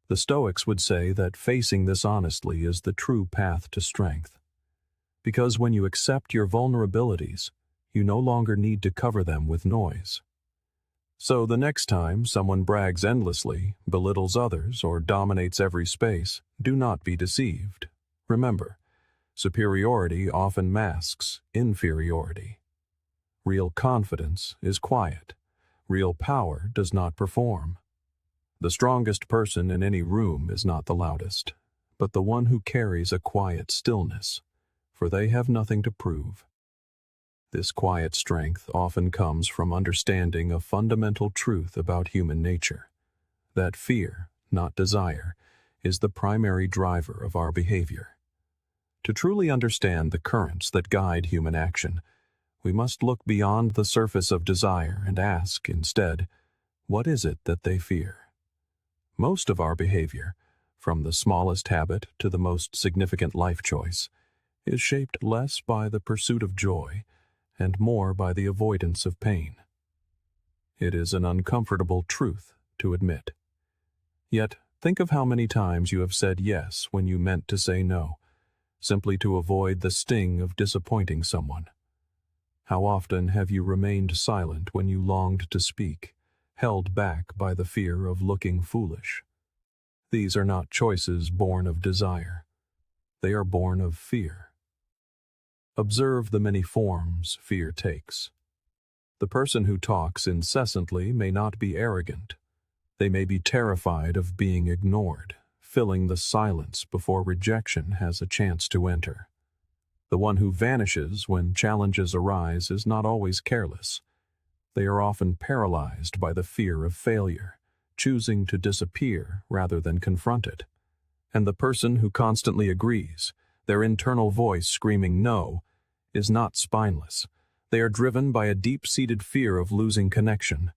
The Stoics would say that facing this honestly is the true path to strength. Because when you accept your vulnerabilities, you no longer need to cover them with noise. So the next time someone brags endlessly, belittles others, or dominates every space, do not be deceived. Remember, superiority often masks inferiority. Real confidence is quiet. Real power does not perform. The strongest person in any room is not the loudest, but the one who carries a quiet stillness, for they have nothing to prove. This quiet strength often comes from understanding a fundamental truth about human nature, that fear, not desire, is the primary driver of our behavior. To truly understand the currents that guide human action, we must look beyond the surface of desire and ask, instead, what is it that they fear? Most of our behavior, from the smallest habit to the most significant life choice, is shaped less by the pursuit of joy and more by the avoidance of pain. It is an uncomfortable truth to admit. Yet, think of how many times you have said yes when you meant to say no, simply to avoid the sting of disappointing someone. How often have you remained silent when you longed to speak, held back by the fear of looking foolish? These are not choices born of desire. They are born of fear. Observe the many forms fear takes. The person who talks incessantly may not be arrogant. They may be terrified of being ignored, filling the silence before rejection has a chance to enter. The one who vanishes when challenges arise is not always careless. They are often paralyzed by the fear of failure, choosing to disappear rather than confront it. And the person who constantly agrees, their internal voice screaming no, is not spineless. They are driven by a deep-seated fear of losing connection.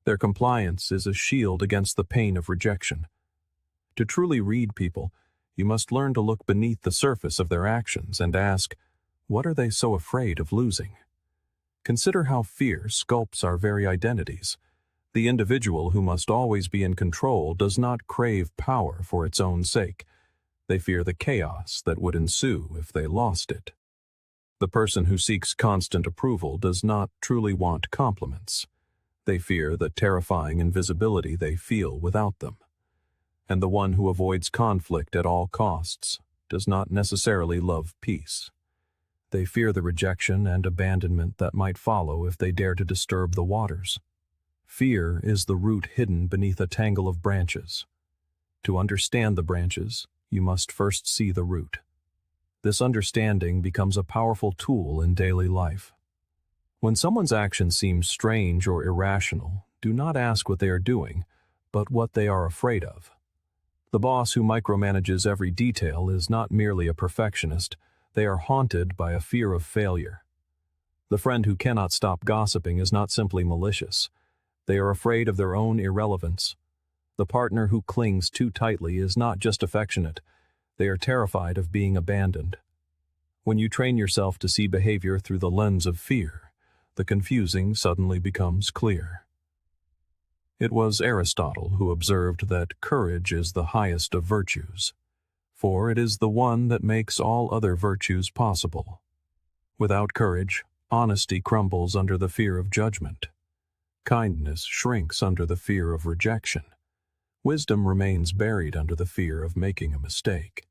Their compliance is a shield against the pain of rejection. To truly read people, you must learn to look beneath the surface of their actions and ask, what are they so afraid of losing? Consider how fear sculpts our very identities. The individual who must always be in control does not crave power for its own sake. They fear the chaos that would ensue if they lost it. The person who seeks constant approval does not truly want compliments. They fear the terrifying invisibility they feel without them. And the one who avoids conflict at all costs does not necessarily love peace. They fear the rejection and abandonment that might follow if they dare to disturb the waters. Fear is the root hidden beneath a tangle of branches. To understand the branches, you must first see the root. This understanding becomes a powerful tool in daily life. When someone's action seems strange or irrational, do not ask what they are doing, but what they are afraid of. The boss who micromanages every detail is not merely a perfectionist, they are haunted by a fear of failure. The friend who cannot stop gossiping is not simply malicious. They are afraid of their own irrelevance. The partner who clings too tightly is not just affectionate, they are terrified of being abandoned. When you train yourself to see behavior through the lens of fear, the confusing suddenly becomes clear. It was Aristotle who observed that courage is the highest of virtues, for it is the one that makes all other virtues possible. Without courage, honesty crumbles under the fear of judgment. Kindness shrinks under the fear of rejection. Wisdom remains buried under the fear of making a mistake.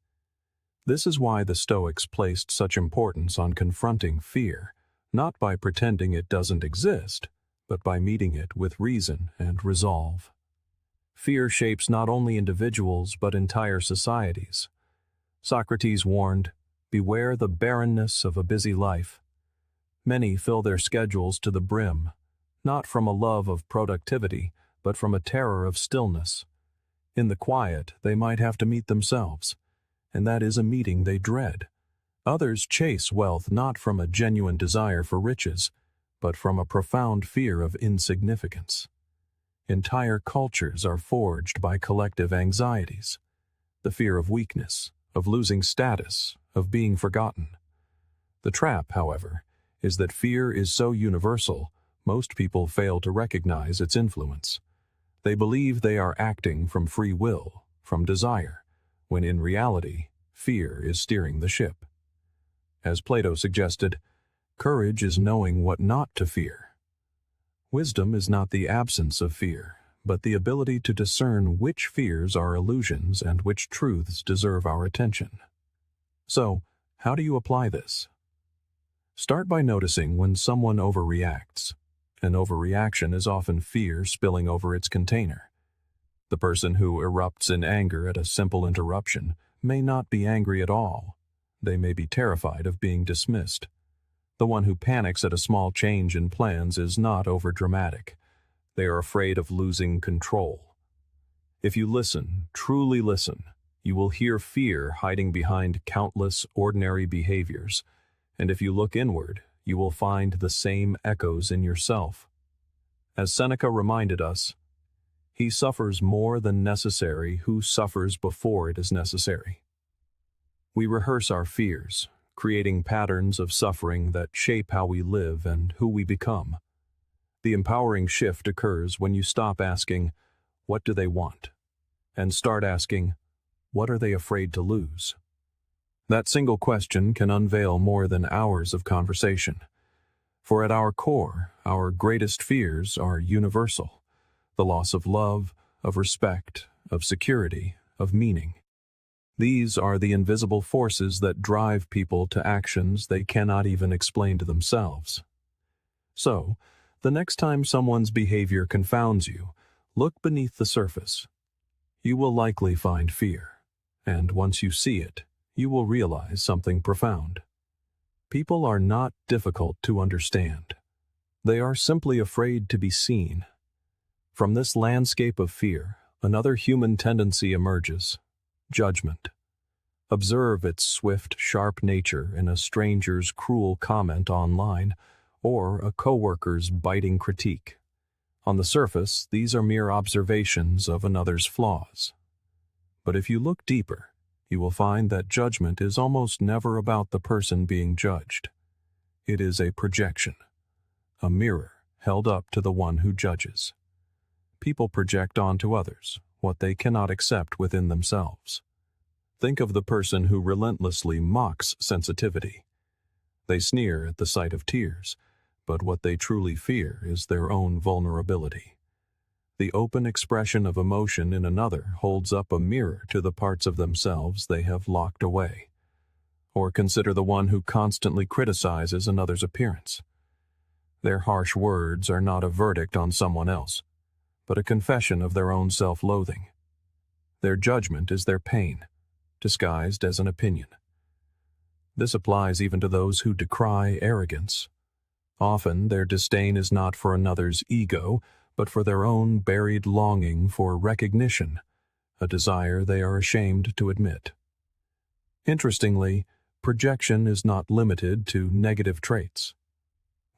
This is why the Stoics placed such importance on confronting fear, not by pretending it doesn't exist, but by meeting it with reason and resolve. Fear shapes not only individuals but entire societies. Socrates warned, "Beware the barrenness of a busy life." Many fill their schedules to the brim, not from a love of productivity, but from a terror of stillness. In the quiet, they might have to meet themselves, and that is a meeting they dread. Others chase wealth not from a genuine desire for riches, but from a profound fear of insignificance. Entire cultures are forged by collective anxieties, the fear of weakness, of losing status, of being forgotten. The trap, however, is that fear is so universal, most people fail to recognize its influence. They believe they are acting from free will, from desire, when in reality, fear is steering the ship. As Plato suggested, courage is knowing what not to fear. Wisdom is not the absence of fear, but the ability to discern which fears are illusions and which truths deserve our attention. So, how do you apply this? Start by noticing when someone overreacts. An overreaction is often fear spilling over its container. The person who erupts in anger at a simple interruption may not be angry at all. They may be terrified of being dismissed. The one who panics at a small change in plans is not overdramatic. They are afraid of losing control. If you listen, truly listen, you will hear fear hiding behind countless ordinary behaviors, and if you look inward, you will find the same echoes in yourself. As Seneca reminded us, "He suffers more than necessary who suffers before it is necessary." We rehearse our fears, creating patterns of suffering that shape how we live and who we become. The empowering shift occurs when you stop asking, "What do they want?" and start asking, "What are they afraid to lose?" That single question can unveil more than hours of conversation. For at our core, our greatest fears are universal: the loss of love, of respect, of security, of meaning. These are the invisible forces that drive people to actions they cannot even explain to themselves. So, the next time someone's behavior confounds you, look beneath the surface. You will likely find fear, and once you see it, you will realize something profound. People are not difficult to understand. They are simply afraid to be seen. From this landscape of fear, another human tendency emerges: judgment. Observe its swift, sharp nature in a stranger's cruel comment online or a coworker's biting critique. On the surface, these are mere observations of another's flaws. But if you look deeper, you will find that judgment is almost never about the person being judged. It is a projection, a mirror held up to the one who judges. People project onto others what they cannot accept within themselves. Think of the person who relentlessly mocks sensitivity. They sneer at the sight of tears, but what they truly fear is their own vulnerability. The open expression of emotion in another holds up a mirror to the parts of themselves they have locked away. Or consider the one who constantly criticizes another's appearance. Their harsh words are not a verdict on someone else, but a confession of their own self-loathing. Their judgment is their pain, disguised as an opinion. This applies even to those who decry arrogance. Often their disdain is not for another's ego, but for their own buried longing for recognition, a desire they are ashamed to admit. Interestingly, projection is not limited to negative traits.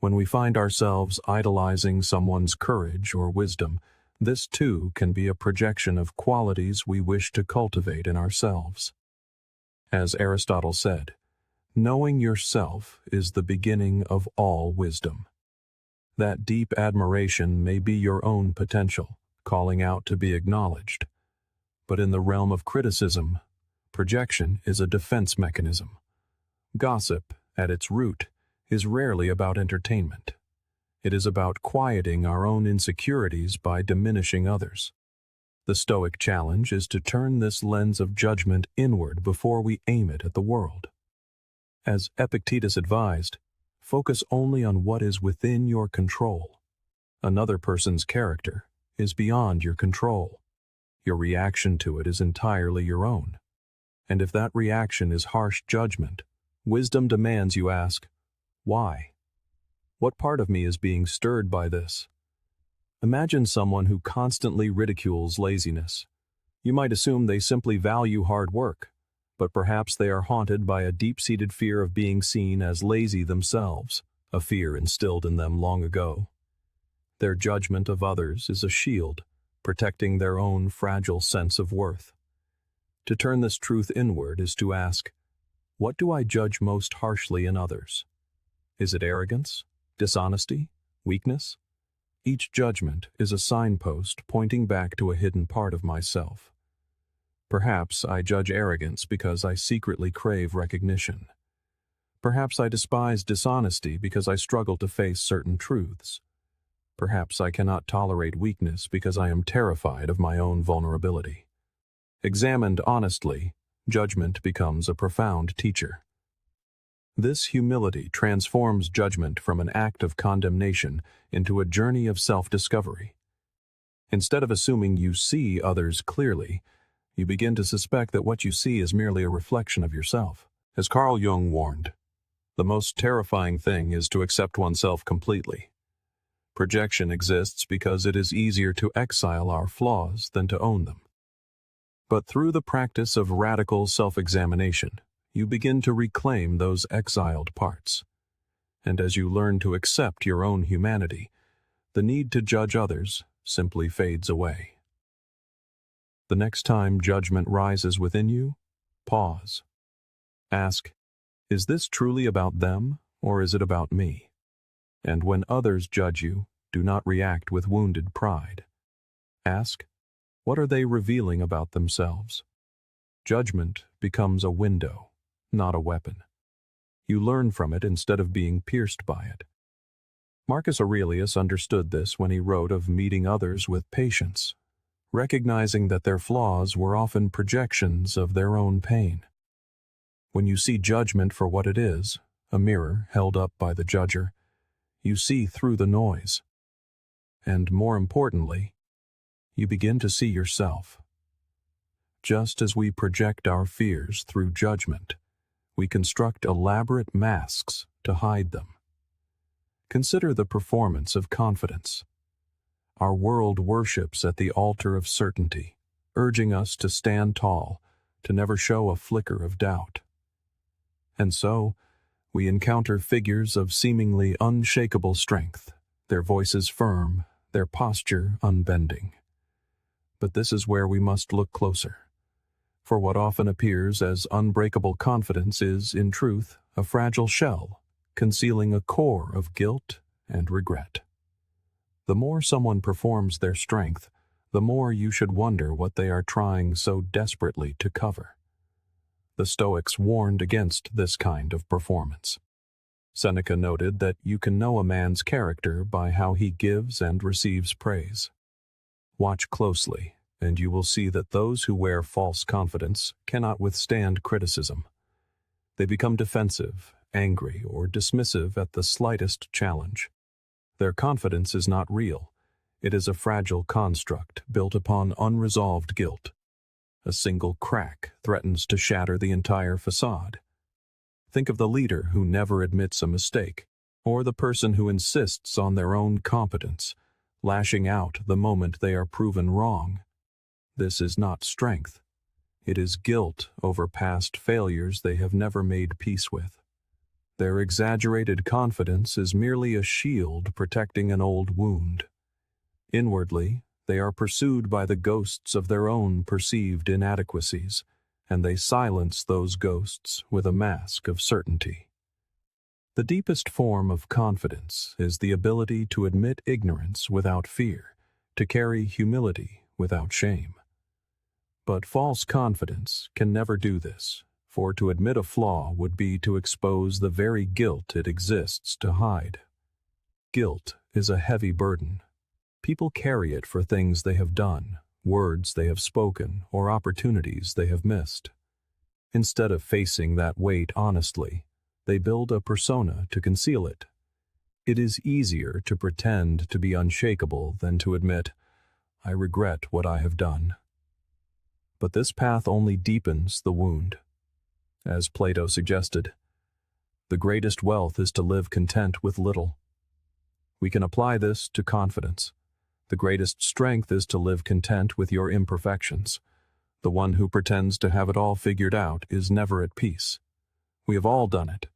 When we find ourselves idolizing someone's courage or wisdom, this too can be a projection of qualities we wish to cultivate in ourselves. As Aristotle said, knowing yourself is the beginning of all wisdom. That deep admiration may be your own potential, calling out to be acknowledged. But in the realm of criticism, projection is a defense mechanism. Gossip, at its root, is rarely about entertainment. It is about quieting our own insecurities by diminishing others. The Stoic challenge is to turn this lens of judgment inward before we aim it at the world. As Epictetus advised, focus only on what is within your control. Another person's character is beyond your control. Your reaction to it is entirely your own. And if that reaction is harsh judgment, wisdom demands you ask, why? What part of me is being stirred by this? Imagine someone who constantly ridicules laziness. You might assume they simply value hard work, but perhaps they are haunted by a deep-seated fear of being seen as lazy themselves, a fear instilled in them long ago. Their judgment of others is a shield, protecting their own fragile sense of worth. To turn this truth inward is to ask, what do I judge most harshly in others? Is it arrogance, dishonesty, weakness? Each judgment is a signpost pointing back to a hidden part of myself. Perhaps I judge arrogance because I secretly crave recognition. Perhaps I despise dishonesty because I struggle to face certain truths. Perhaps I cannot tolerate weakness because I am terrified of my own vulnerability. Examined honestly, judgment becomes a profound teacher. This humility transforms judgment from an act of condemnation into a journey of self-discovery. Instead of assuming you see others clearly, you begin to suspect that what you see is merely a reflection of yourself. As Carl Jung warned, the most terrifying thing is to accept oneself completely. Projection exists because it is easier to exile our flaws than to own them. But through the practice of radical self-examination, you begin to reclaim those exiled parts. And as you learn to accept your own humanity, the need to judge others simply fades away. The next time judgment rises within you, pause. Ask, is this truly about them, or is it about me? And when others judge you, do not react with wounded pride. Ask, what are they revealing about themselves? Judgment becomes a window, not a weapon. You learn from it instead of being pierced by it. Marcus Aurelius understood this when he wrote of meeting others with patience, recognizing that their flaws were often projections of their own pain. When you see judgment for what it is, a mirror held up by the judger, you see through the noise. And more importantly, you begin to see yourself. Just as we project our fears through judgment, we construct elaborate masks to hide them. Consider the performance of confidence. Our world worships at the altar of certainty, urging us to stand tall, to never show a flicker of doubt. And so, we encounter figures of seemingly unshakable strength, their voices firm, their posture unbending. But this is where we must look closer. For what often appears as unbreakable confidence is, in truth, a fragile shell, concealing a core of guilt and regret. The more someone performs their strength, the more you should wonder what they are trying so desperately to cover. The Stoics warned against this kind of performance. Seneca noted that you can know a man's character by how he gives and receives praise. Watch closely, and you will see that those who wear false confidence cannot withstand criticism. They become defensive, angry, or dismissive at the slightest challenge. Their confidence is not real. It is a fragile construct built upon unresolved guilt. A single crack threatens to shatter the entire facade. Think of the leader who never admits a mistake, or the person who insists on their own competence, lashing out the moment they are proven wrong. This is not strength. It is guilt over past failures they have never made peace with. Their exaggerated confidence is merely a shield protecting an old wound. Inwardly, they are pursued by the ghosts of their own perceived inadequacies, and they silence those ghosts with a mask of certainty. The deepest form of confidence is the ability to admit ignorance without fear, to carry humility without shame. But false confidence can never do this, for to admit a flaw would be to expose the very guilt it exists to hide. Guilt is a heavy burden. People carry it for things they have done, words they have spoken, or opportunities they have missed. Instead of facing that weight honestly, they build a persona to conceal it. It is easier to pretend to be unshakable than to admit, "I regret what I have done." But this path only deepens the wound. As Plato suggested, the greatest wealth is to live content with little. We can apply this to confidence. The greatest strength is to live content with your imperfections. The one who pretends to have it all figured out is never at peace. We have all done it,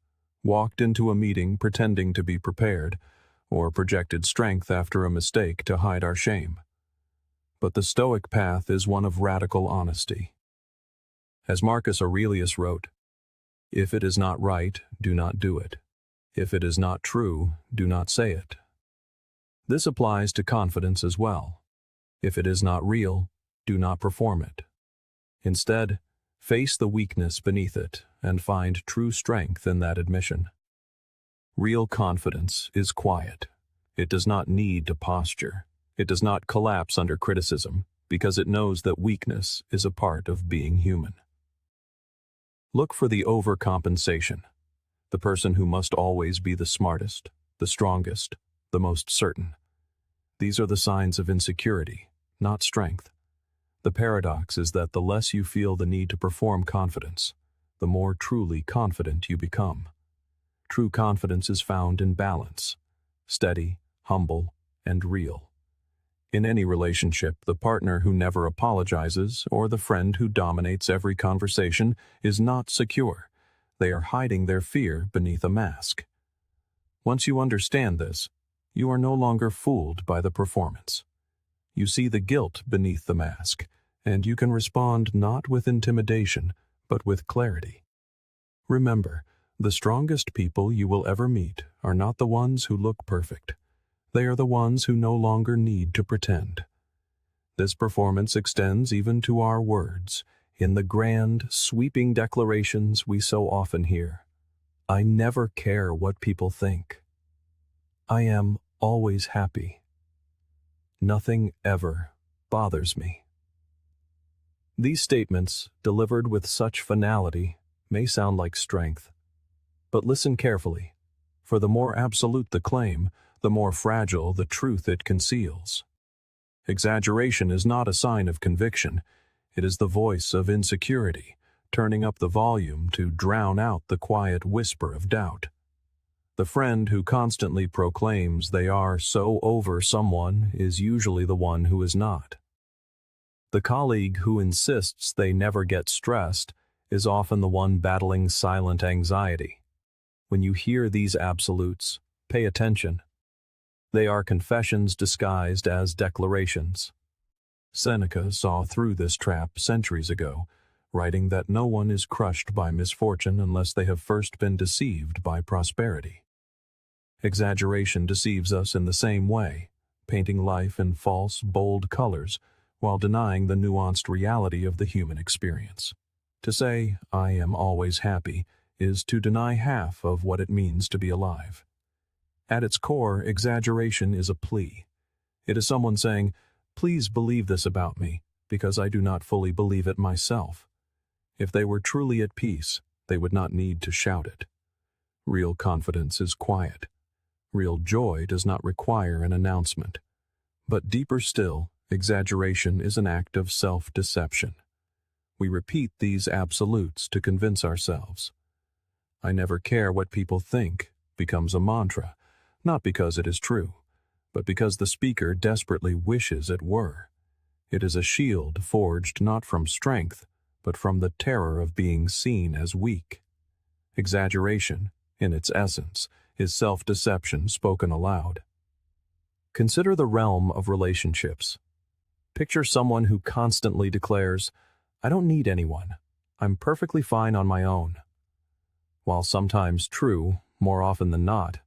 walked into a meeting pretending to be prepared, or projected strength after a mistake to hide our shame. But the Stoic path is one of radical honesty. As Marcus Aurelius wrote, "If it is not right, do not do it. If it is not true, do not say it." This applies to confidence as well. If it is not real, do not perform it. Instead, face the weakness beneath it and find true strength in that admission. Real confidence is quiet. It does not need to posture. It does not collapse under criticism because it knows that weakness is a part of being human. Look for the overcompensation, the person who must always be the smartest, the strongest, the most certain. These are the signs of insecurity, not strength. The paradox is that the less you feel the need to perform confidence, the more truly confident you become. True confidence is found in balance, steady, humble, and real. In any relationship, the partner who never apologizes or the friend who dominates every conversation is not secure. They are hiding their fear beneath a mask. Once you understand this, you are no longer fooled by the performance. You see the guilt beneath the mask, and you can respond not with intimidation, but with clarity. Remember, the strongest people you will ever meet are not the ones who look perfect. They are the ones who no longer need to pretend. This performance extends even to our words, in the grand, sweeping declarations we so often hear. I never care what people think. I am always happy. Nothing ever bothers me. These statements, delivered with such finality, may sound like strength. But listen carefully, for the more absolute the claim, the more fragile the truth it conceals. Exaggeration is not a sign of conviction. It is the voice of insecurity, turning up the volume to drown out the quiet whisper of doubt. The friend who constantly proclaims they are so over someone is usually the one who is not. The colleague who insists they never get stressed is often the one battling silent anxiety. When you hear these absolutes, pay attention. They are confessions disguised as declarations. Seneca saw through this trap centuries ago, writing that no one is crushed by misfortune unless they have first been deceived by prosperity. Exaggeration deceives us in the same way, painting life in false, bold colors while denying the nuanced reality of the human experience. To say, "I am always happy," is to deny half of what it means to be alive. At its core, exaggeration is a plea. It is someone saying, "Please believe this about me, because I do not fully believe it myself." If they were truly at peace, they would not need to shout it. Real confidence is quiet. Real joy does not require an announcement. But deeper still, exaggeration is an act of self-deception. We repeat these absolutes to convince ourselves. "I never care what people think" becomes a mantra, not because it is true, but because the speaker desperately wishes it were. It is a shield forged not from strength, but from the terror of being seen as weak. Exaggeration, in its essence, is self-deception spoken aloud. Consider the realm of relationships. Picture someone who constantly declares, "I don't need anyone. I'm perfectly fine on my own." While sometimes true, more often than not,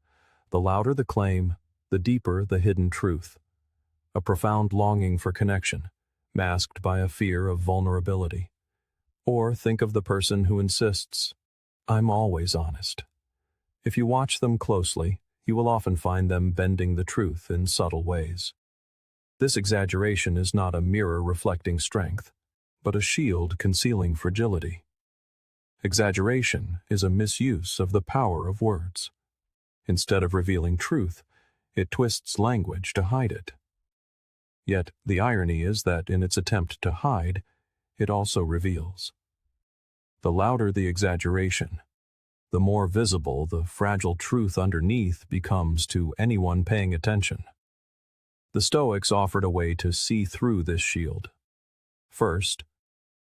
the louder the claim, the deeper the hidden truth. A profound longing for connection, masked by a fear of vulnerability. Or think of the person who insists, "I'm always honest." If you watch them closely, you will often find them bending the truth in subtle ways. This exaggeration is not a mirror reflecting strength, but a shield concealing fragility. Exaggeration is a misuse of the power of words. Instead of revealing truth, it twists language to hide it. Yet the irony is that in its attempt to hide, it also reveals. The louder the exaggeration, the more visible the fragile truth underneath becomes to anyone paying attention. The Stoics offered a way to see through this shield. First,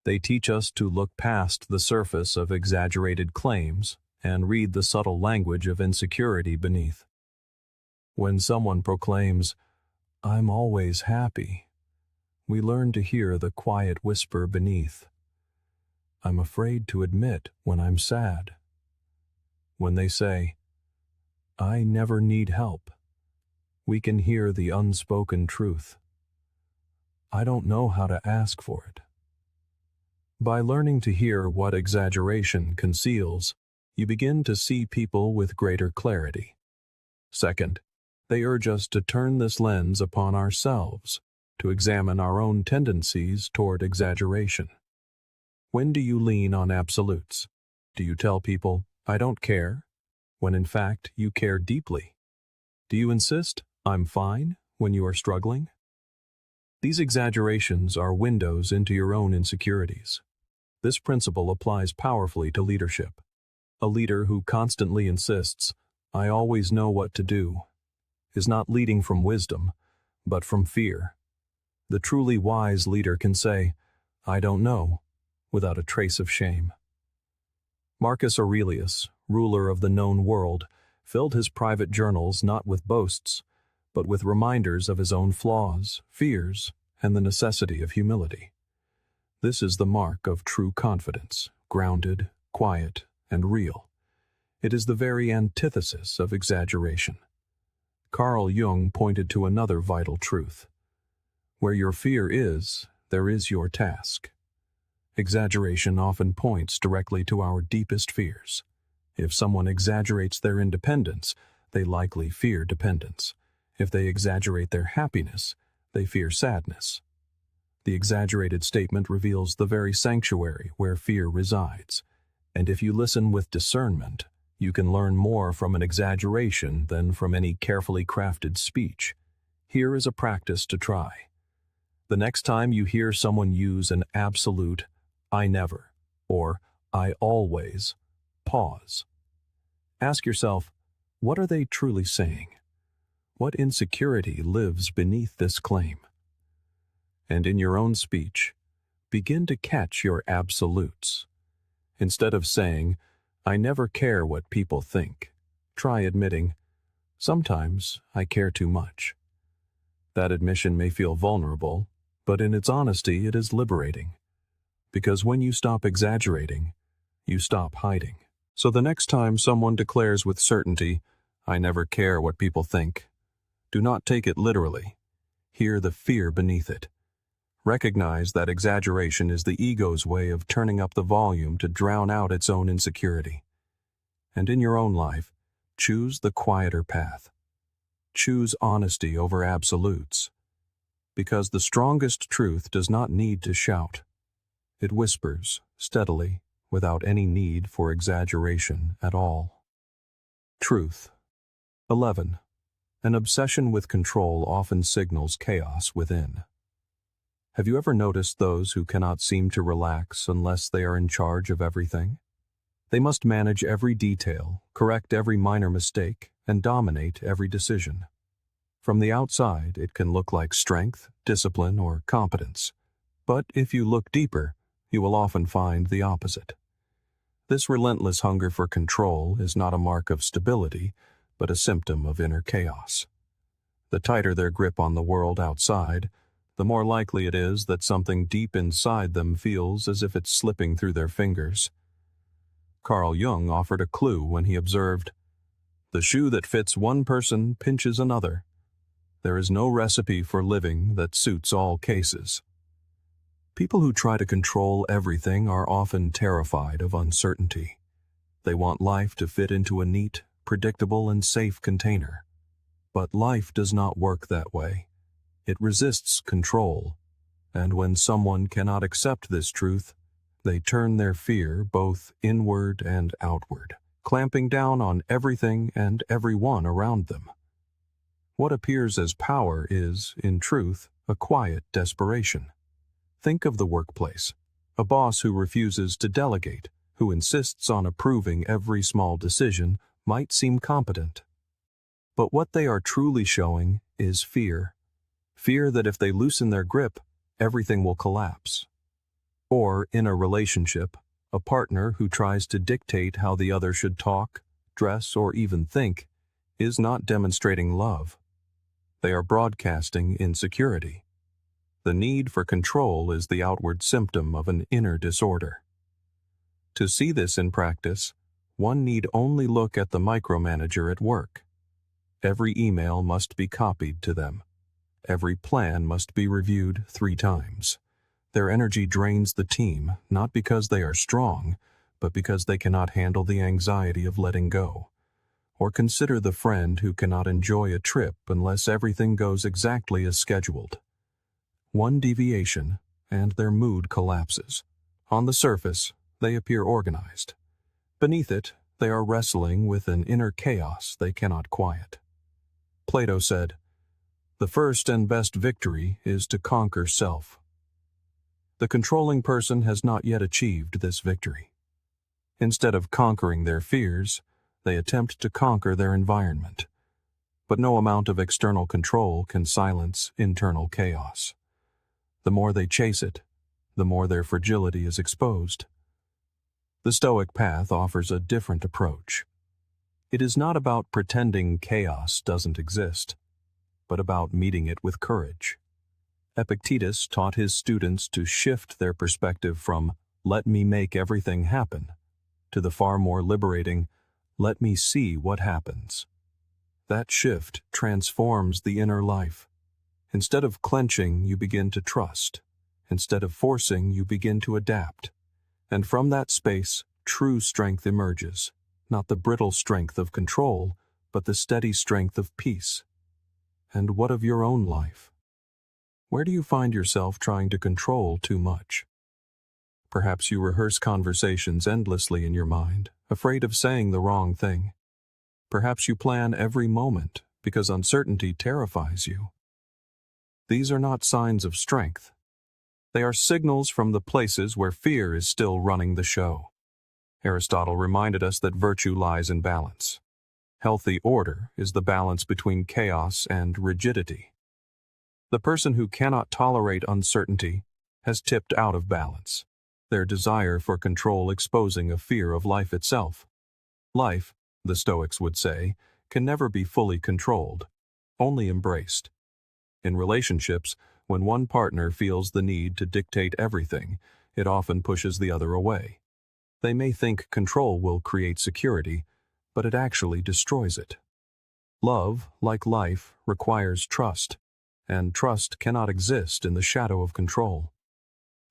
they teach us to look past the surface of exaggerated claims and read the subtle language of insecurity beneath. When someone proclaims, "I'm always happy," we learn to hear the quiet whisper beneath. "I'm afraid to admit when I'm sad." When they say, "I never need help," we can hear the unspoken truth. "I don't know how to ask for it." By learning to hear what exaggeration conceals, you begin to see people with greater clarity. Second, they urge us to turn this lens upon ourselves, to examine our own tendencies toward exaggeration. When do you lean on absolutes? Do you tell people, "I don't care," when in fact you care deeply? Do you insist, "I'm fine," when you are struggling? These exaggerations are windows into your own insecurities. This principle applies powerfully to leadership. A leader who constantly insists, "I always know what to do," is not leading from wisdom, but from fear. The truly wise leader can say, "I don't know," without a trace of shame. Marcus Aurelius, ruler of the known world, filled his private journals not with boasts, but with reminders of his own flaws, fears, and the necessity of humility. This is the mark of true confidence, grounded, quiet, and real. It is the very antithesis of exaggeration. Carl Jung pointed to another vital truth. Where your fear is, there is your task. Exaggeration often points directly to our deepest fears. If someone exaggerates their independence, they likely fear dependence. If they exaggerate their happiness, they fear sadness. The exaggerated statement reveals the very sanctuary where fear resides. And if you listen with discernment, you can learn more from an exaggeration than from any carefully crafted speech. Here is a practice to try. The next time you hear someone use an absolute, "I never," or "I always," pause. Ask yourself, what are they truly saying? What insecurity lives beneath this claim? And in your own speech, begin to catch your absolutes. Instead of saying, "I never care what people think," try admitting, "Sometimes I care too much." That admission may feel vulnerable, but in its honesty it is liberating. Because when you stop exaggerating, you stop hiding. So the next time someone declares with certainty, "I never care what people think," do not take it literally. Hear the fear beneath it. Recognize that exaggeration is the ego's way of turning up the volume to drown out its own insecurity. And in your own life, choose the quieter path. Choose honesty over absolutes. Because the strongest truth does not need to shout. It whispers, steadily, without any need for exaggeration at all. Truth. 11. An obsession with control often signals chaos within. Have you ever noticed those who cannot seem to relax unless they are in charge of everything? They must manage every detail, correct every minor mistake, and dominate every decision. From the outside, it can look like strength, discipline, or competence. But if you look deeper, you will often find the opposite. This relentless hunger for control is not a mark of stability, but a symptom of inner chaos. The tighter their grip on the world outside, the more likely it is that something deep inside them feels as if it's slipping through their fingers. Carl Jung offered a clue when he observed, The shoe that fits one person pinches another. There is no recipe for living that suits all cases. People who try to control everything are often terrified of uncertainty. They want life to fit into a neat, predictable, and safe container. But life does not work that way. It resists control. And when someone cannot accept this truth, they turn their fear both inward and outward, clamping down on everything and everyone around them. What appears as power is, in truth, a quiet desperation. Think of the workplace. A boss who refuses to delegate, who insists on approving every small decision, might seem competent. But what they are truly showing is fear. Fear that if they loosen their grip, everything will collapse. Or, in a relationship, a partner who tries to dictate how the other should talk, dress, or even think, is not demonstrating love. They are broadcasting insecurity. The need for control is the outward symptom of an inner disorder. To see this in practice, one need only look at the micromanager at work. Every email must be copied to them. Every plan must be reviewed 3 times. Their energy drains the team, not because they are strong, but because they cannot handle the anxiety of letting go. Or consider the friend who cannot enjoy a trip unless everything goes exactly as scheduled. One deviation, and their mood collapses. On the surface, they appear organized. Beneath it, they are wrestling with an inner chaos they cannot quiet. Plato said, "The first and best victory is to conquer self." The controlling person has not yet achieved this victory. Instead of conquering their fears, they attempt to conquer their environment. But no amount of external control can silence internal chaos. The more they chase it, the more their fragility is exposed. The Stoic path offers a different approach. It is not about pretending chaos doesn't exist, but about meeting it with courage. Epictetus taught his students to shift their perspective from "let me make everything happen" to the far more liberating "let me see what happens." That shift transforms the inner life. Instead of clenching, you begin to trust. Instead of forcing, you begin to adapt. And from that space, true strength emerges, not the brittle strength of control, but the steady strength of peace. And what of your own life? Where do you find yourself trying to control too much? Perhaps you rehearse conversations endlessly in your mind, afraid of saying the wrong thing. Perhaps you plan every moment because uncertainty terrifies you. These are not signs of strength. They are signals from the places where fear is still running the show. Aristotle reminded us that virtue lies in balance. Healthy order is the balance between chaos and rigidity. The person who cannot tolerate uncertainty has tipped out of balance, their desire for control exposing a fear of life itself. Life, the Stoics would say, can never be fully controlled, only embraced. In relationships, when one partner feels the need to dictate everything, it often pushes the other away. They may think control will create security, but it actually destroys it. Love, like life, requires trust, and trust cannot exist in the shadow of control.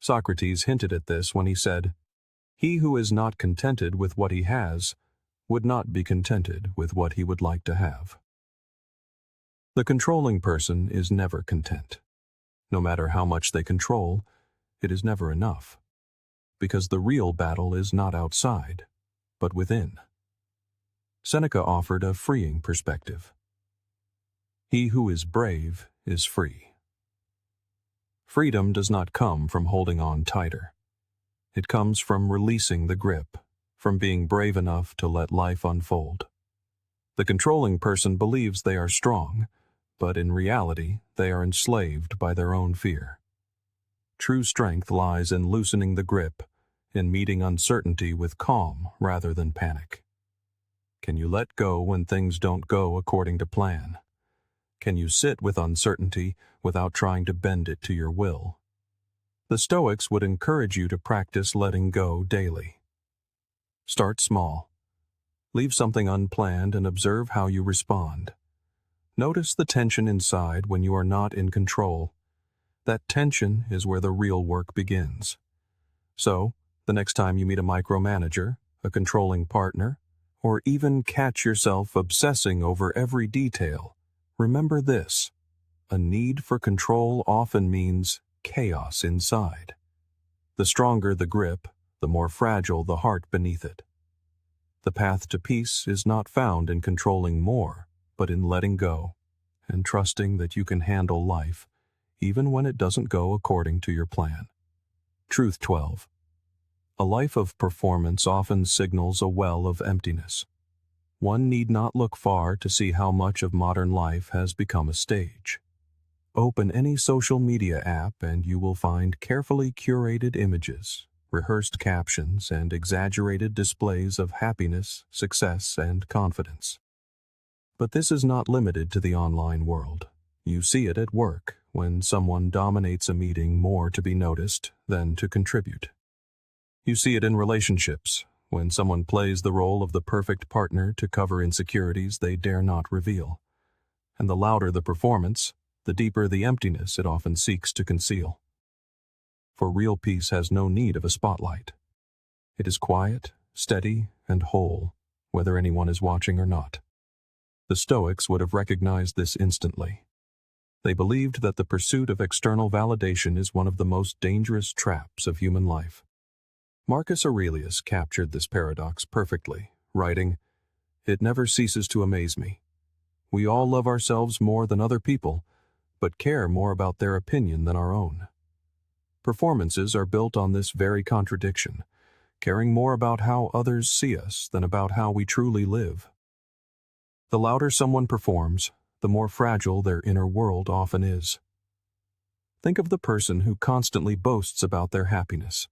Socrates hinted at this when he said, "He who is not contented with what he has would not be contented with what he would like to have." The controlling person is never content. No matter how much they control, it is never enough. Because the real battle is not outside, but within. Seneca offered a freeing perspective. He who is brave is free. Freedom does not come from holding on tighter. It comes from releasing the grip, from being brave enough to let life unfold. The controlling person believes they are strong, but in reality, they are enslaved by their own fear. True strength lies in loosening the grip, in meeting uncertainty with calm rather than panic. Can you let go when things don't go according to plan? Can you sit with uncertainty without trying to bend it to your will? The Stoics would encourage you to practice letting go daily. Start small. Leave something unplanned and observe how you respond. Notice the tension inside when you are not in control. That tension is where the real work begins. So, the next time you meet a micromanager, a controlling partner, or even catch yourself obsessing over every detail, remember this: a need for control often means chaos inside. The stronger the grip, the more fragile the heart beneath it. The path to peace is not found in controlling more, but in letting go, and trusting that you can handle life, even when it doesn't go according to your plan. Truth 12. A life of performance often signals a well of emptiness. One need not look far to see how much of modern life has become a stage. Open any social media app and you will find carefully curated images, rehearsed captions, and exaggerated displays of happiness, success, and confidence. But this is not limited to the online world. You see it at work, when someone dominates a meeting more to be noticed than to contribute. You see it in relationships, when someone plays the role of the perfect partner to cover insecurities they dare not reveal. And the louder the performance, the deeper the emptiness it often seeks to conceal. For real peace has no need of a spotlight. It is quiet, steady, and whole, whether anyone is watching or not. The Stoics would have recognized this instantly. They believed that the pursuit of external validation is one of the most dangerous traps of human life. Marcus Aurelius captured this paradox perfectly, writing, "It never ceases to amaze me. We all love ourselves more than other people, but care more about their opinion than our own." Performances are built on this very contradiction, caring more about how others see us than about how we truly live. The louder someone performs, the more fragile their inner world often is. Think of the person who constantly boasts about their happiness.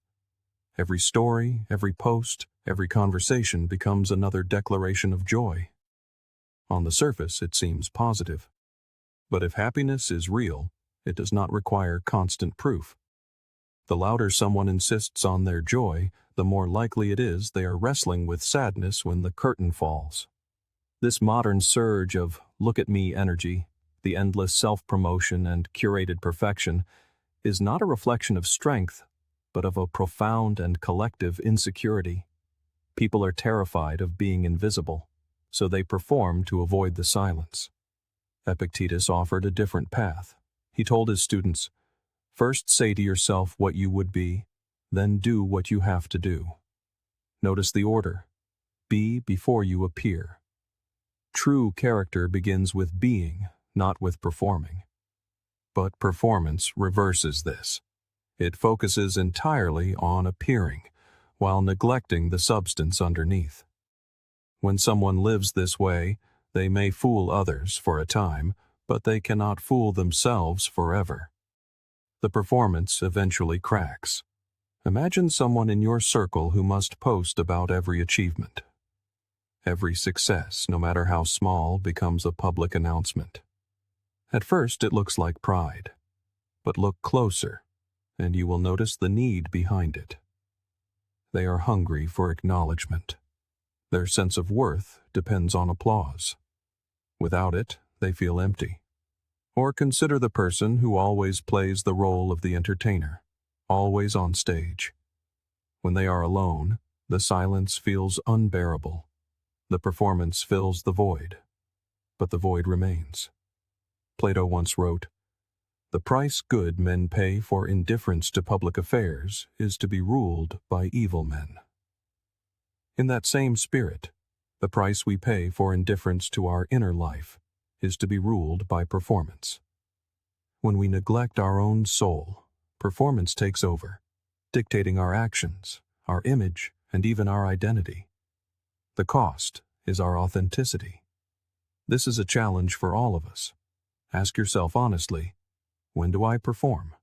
Every story, every post, every conversation becomes another declaration of joy. On the surface, it seems positive. But if happiness is real, it does not require constant proof. The louder someone insists on their joy, the more likely it is they are wrestling with sadness when the curtain falls. This modern surge of look-at-me energy, the endless self-promotion and curated perfection, is not a reflection of strength, but of a profound and collective insecurity. People are terrified of being invisible, so they perform to avoid the silence. Epictetus offered a different path. He told his students, "First say to yourself what you would be, then do what you have to do." Notice the order. Be before you appear. True character begins with being, not with performing. But performance reverses this. It focuses entirely on appearing, while neglecting the substance underneath. When someone lives this way, they may fool others for a time, but they cannot fool themselves forever. The performance eventually cracks. Imagine someone in your circle who must post about every achievement. Every success, no matter how small, becomes a public announcement. At first, it looks like pride. But look closer, and you will notice the need behind it. They are hungry for acknowledgement. Their sense of worth depends on applause. Without it, they feel empty. Or consider the person who always plays the role of the entertainer, always on stage. When they are alone, the silence feels unbearable. The performance fills the void, but the void remains. Plato once wrote, "The price good men pay for indifference to public affairs is to be ruled by evil men." In that same spirit, the price we pay for indifference to our inner life is to be ruled by performance. When we neglect our own soul, performance takes over, dictating our actions, our image, and even our identity. The cost is our authenticity. This is a challenge for all of us. Ask yourself honestly, when do I perform?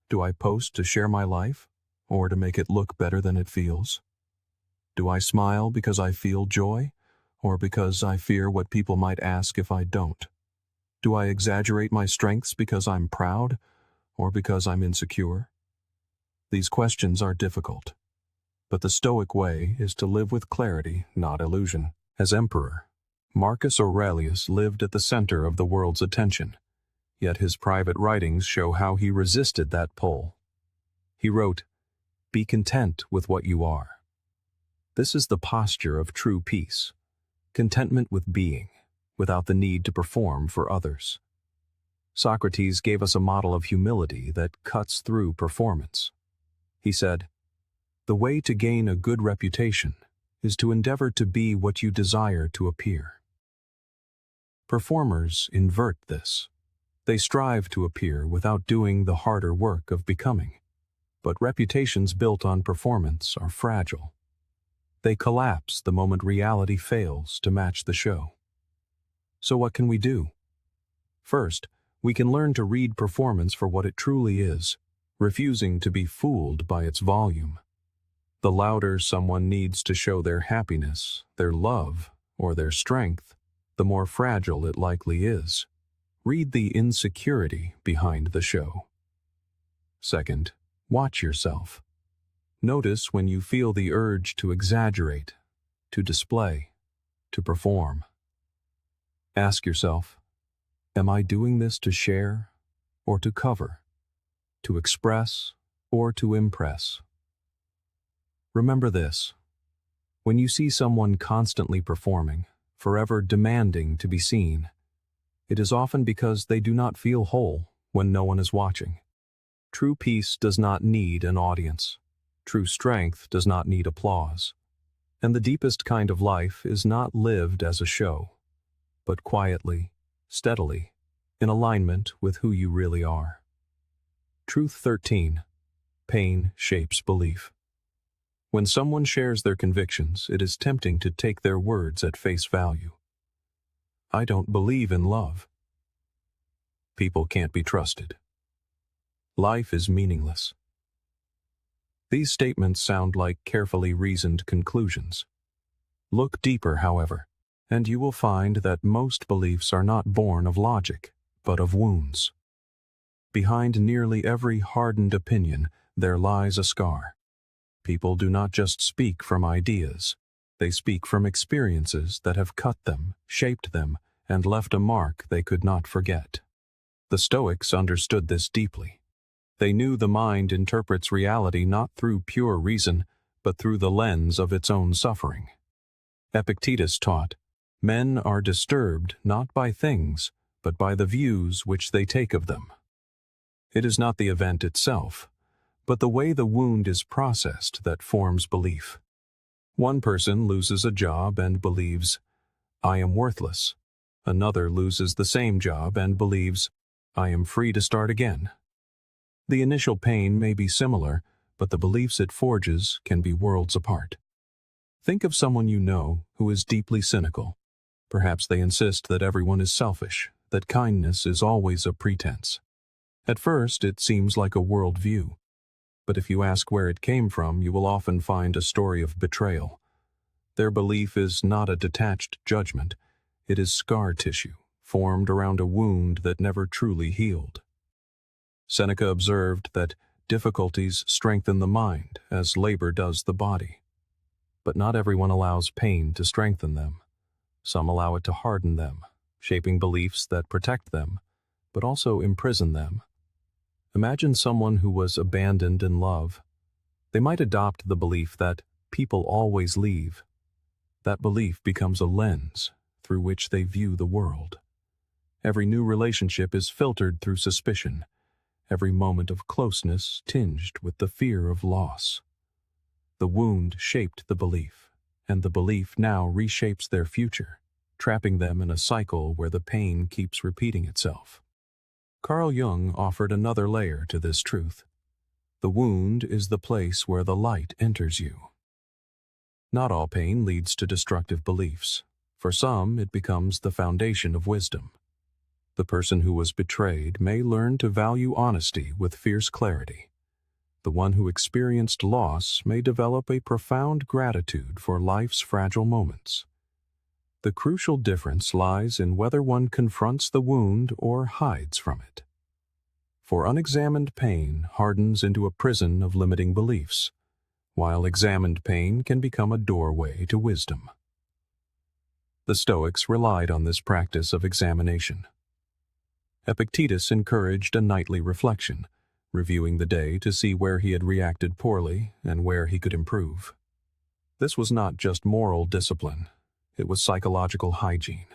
Do I post to share my life, or to make it look better than it feels? Do I smile because I feel joy, or because I fear what people might ask if I don't? Do I exaggerate my strengths because I'm proud, or because I'm insecure? These questions are difficult, but the Stoic way is to live with clarity, not illusion, As emperor, Marcus Aurelius lived at the center of the world's attention, yet his private writings show how he resisted that pull. He wrote, "Be content with what you are." This is the posture of true peace, contentment with being, without the need to perform for others. Socrates gave us a model of humility that cuts through performance. He said, "The way to gain a good reputation is to endeavor to be what you desire to appear." Performers invert this. They strive to appear without doing the harder work of becoming. But reputations built on performance are fragile. They collapse the moment reality fails to match the show. So what can we do? First, we can learn to read performance for what it truly is, refusing to be fooled by its volume. The louder someone needs to show their happiness, their love, or their strength, the more fragile it likely is. Read the insecurity behind the show. Second, watch yourself. Notice when you feel the urge to exaggerate, to display, to perform. Ask yourself, am I doing this to share or to cover, to express or to impress? Remember this: when you see someone constantly performing, forever demanding to be seen, it is often because they do not feel whole when no one is watching. True peace does not need an audience. True strength does not need applause. And the deepest kind of life is not lived as a show, but quietly, steadily, in alignment with who you really are. Truth 13. Pain shapes belief. When someone shares their convictions, it is tempting to take their words at face value. I don't believe in love. People can't be trusted. Life is meaningless. These statements sound like carefully reasoned conclusions. Look deeper, however, and you will find that most beliefs are not born of logic, but of wounds. Behind nearly every hardened opinion, there lies a scar. People do not just speak from ideas. They speak from experiences that have cut them, shaped them, and left a mark they could not forget. The Stoics understood this deeply. They knew the mind interprets reality not through pure reason, but through the lens of its own suffering. Epictetus taught, "Men are disturbed not by things, but by the views which they take of them." It is not the event itself, but the way the wound is processed that forms belief. One person loses a job and believes, "I am worthless." Another loses the same job and believes, "I am free to start again." The initial pain may be similar, but the beliefs it forges can be worlds apart. Think of someone you know who is deeply cynical. Perhaps they insist that everyone is selfish, that kindness is always a pretense. At first, it seems like a worldview. But if you ask where it came from, you will often find a story of betrayal. Their belief is not a detached judgment. It is scar tissue, formed around a wound that never truly healed. Seneca observed that difficulties strengthen the mind as labor does the body. But not everyone allows pain to strengthen them. Some allow it to harden them, shaping beliefs that protect them, but also imprison them. Imagine someone who was abandoned in love. They might adopt the belief that people always leave. That belief becomes a lens through which they view the world. Every new relationship is filtered through suspicion, every moment of closeness tinged with the fear of loss. The wound shaped the belief, and the belief now reshapes their future, trapping them in a cycle where the pain keeps repeating itself. Carl Jung offered another layer to this truth. The wound is the place where the light enters you. Not all pain leads to destructive beliefs. For some, it becomes the foundation of wisdom. The person who was betrayed may learn to value honesty with fierce clarity. The one who experienced loss may develop a profound gratitude for life's fragile moments. The crucial difference lies in whether one confronts the wound or hides from it. For unexamined pain hardens into a prison of limiting beliefs, while examined pain can become a doorway to wisdom. The Stoics relied on this practice of examination. Epictetus encouraged a nightly reflection, reviewing the day to see where he had reacted poorly and where he could improve. This was not just moral discipline, it was psychological hygiene.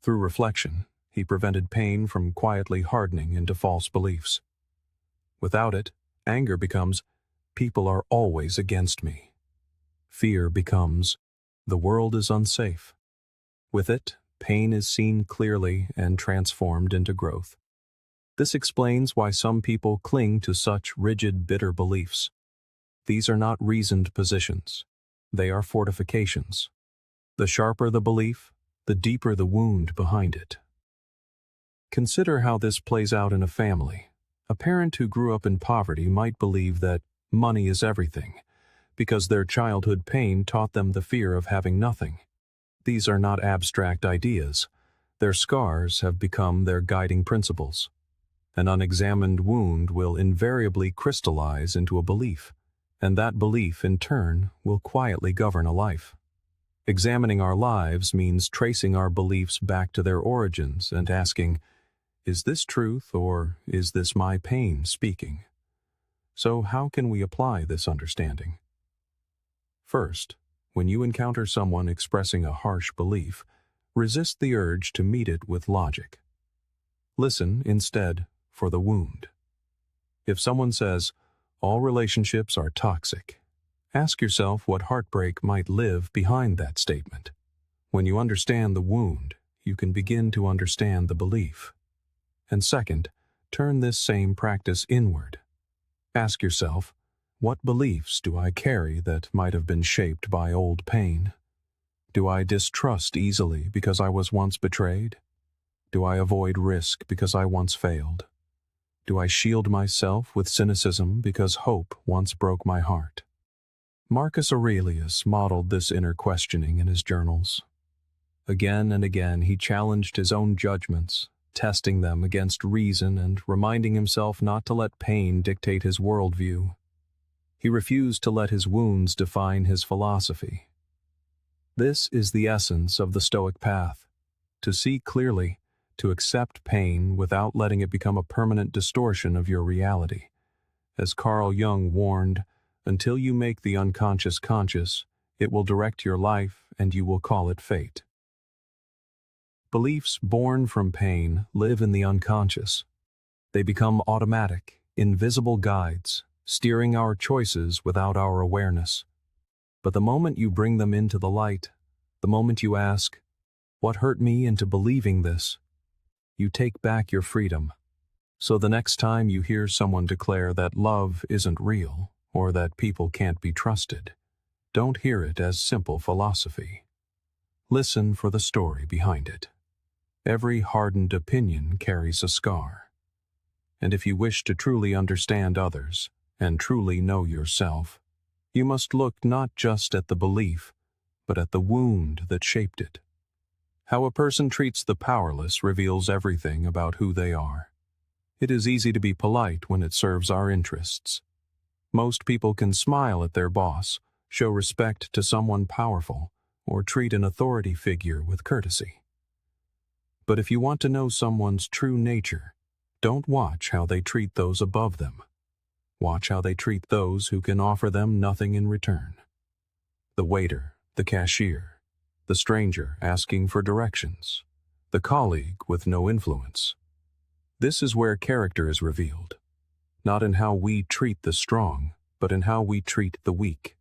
Through reflection, he prevented pain from quietly hardening into false beliefs. Without it, anger becomes, "People are always against me." Fear becomes, "The world is unsafe." With it, pain is seen clearly and transformed into growth. This explains why some people cling to such rigid, bitter beliefs. These are not reasoned positions. They are fortifications. The sharper the belief, the deeper the wound behind it. Consider how this plays out in a family. A parent who grew up in poverty might believe that money is everything, because their childhood pain taught them the fear of having nothing. These are not abstract ideas. Their scars have become their guiding principles. An unexamined wound will invariably crystallize into a belief, and that belief, in turn, will quietly govern a life. Examining our lives means tracing our beliefs back to their origins and asking, is this truth or is this my pain speaking? So how can we apply this understanding? First, when you encounter someone expressing a harsh belief, resist the urge to meet it with logic. Listen, instead, for the wound. If someone says, "All relationships are toxic," ask yourself what heartbreak might live behind that statement. When you understand the wound, you can begin to understand the belief. And second, turn this same practice inward. Ask yourself, what beliefs do I carry that might have been shaped by old pain? Do I distrust easily because I was once betrayed? Do I avoid risk because I once failed? Do I shield myself with cynicism because hope once broke my heart? Marcus Aurelius modeled this inner questioning in his journals. Again and again he challenged his own judgments, testing them against reason and reminding himself not to let pain dictate his worldview. He refused to let his wounds define his philosophy. This is the essence of the Stoic path: to see clearly, to accept pain without letting it become a permanent distortion of your reality. As Carl Jung warned, until you make the unconscious conscious, it will direct your life and you will call it fate. Beliefs born from pain live in the unconscious. They become automatic, invisible guides, steering our choices without our awareness. But the moment you bring them into the light, the moment you ask, "What hurt me into believing this?" you take back your freedom. So the next time you hear someone declare that love isn't real or that people can't be trusted, don't hear it as simple philosophy. Listen for the story behind it. Every hardened opinion carries a scar. And if you wish to truly understand others and truly know yourself, you must look not just at the belief, but at the wound that shaped it. How a person treats the powerless reveals everything about who they are. It is easy to be polite when it serves our interests. Most people can smile at their boss, show respect to someone powerful, or treat an authority figure with courtesy. But if you want to know someone's true nature, don't watch how they treat those above them. Watch how they treat those who can offer them nothing in return. The waiter, the cashier, the stranger asking for directions, the colleague with no influence. This is where character is revealed, not in how we treat the strong, but in how we treat the weak.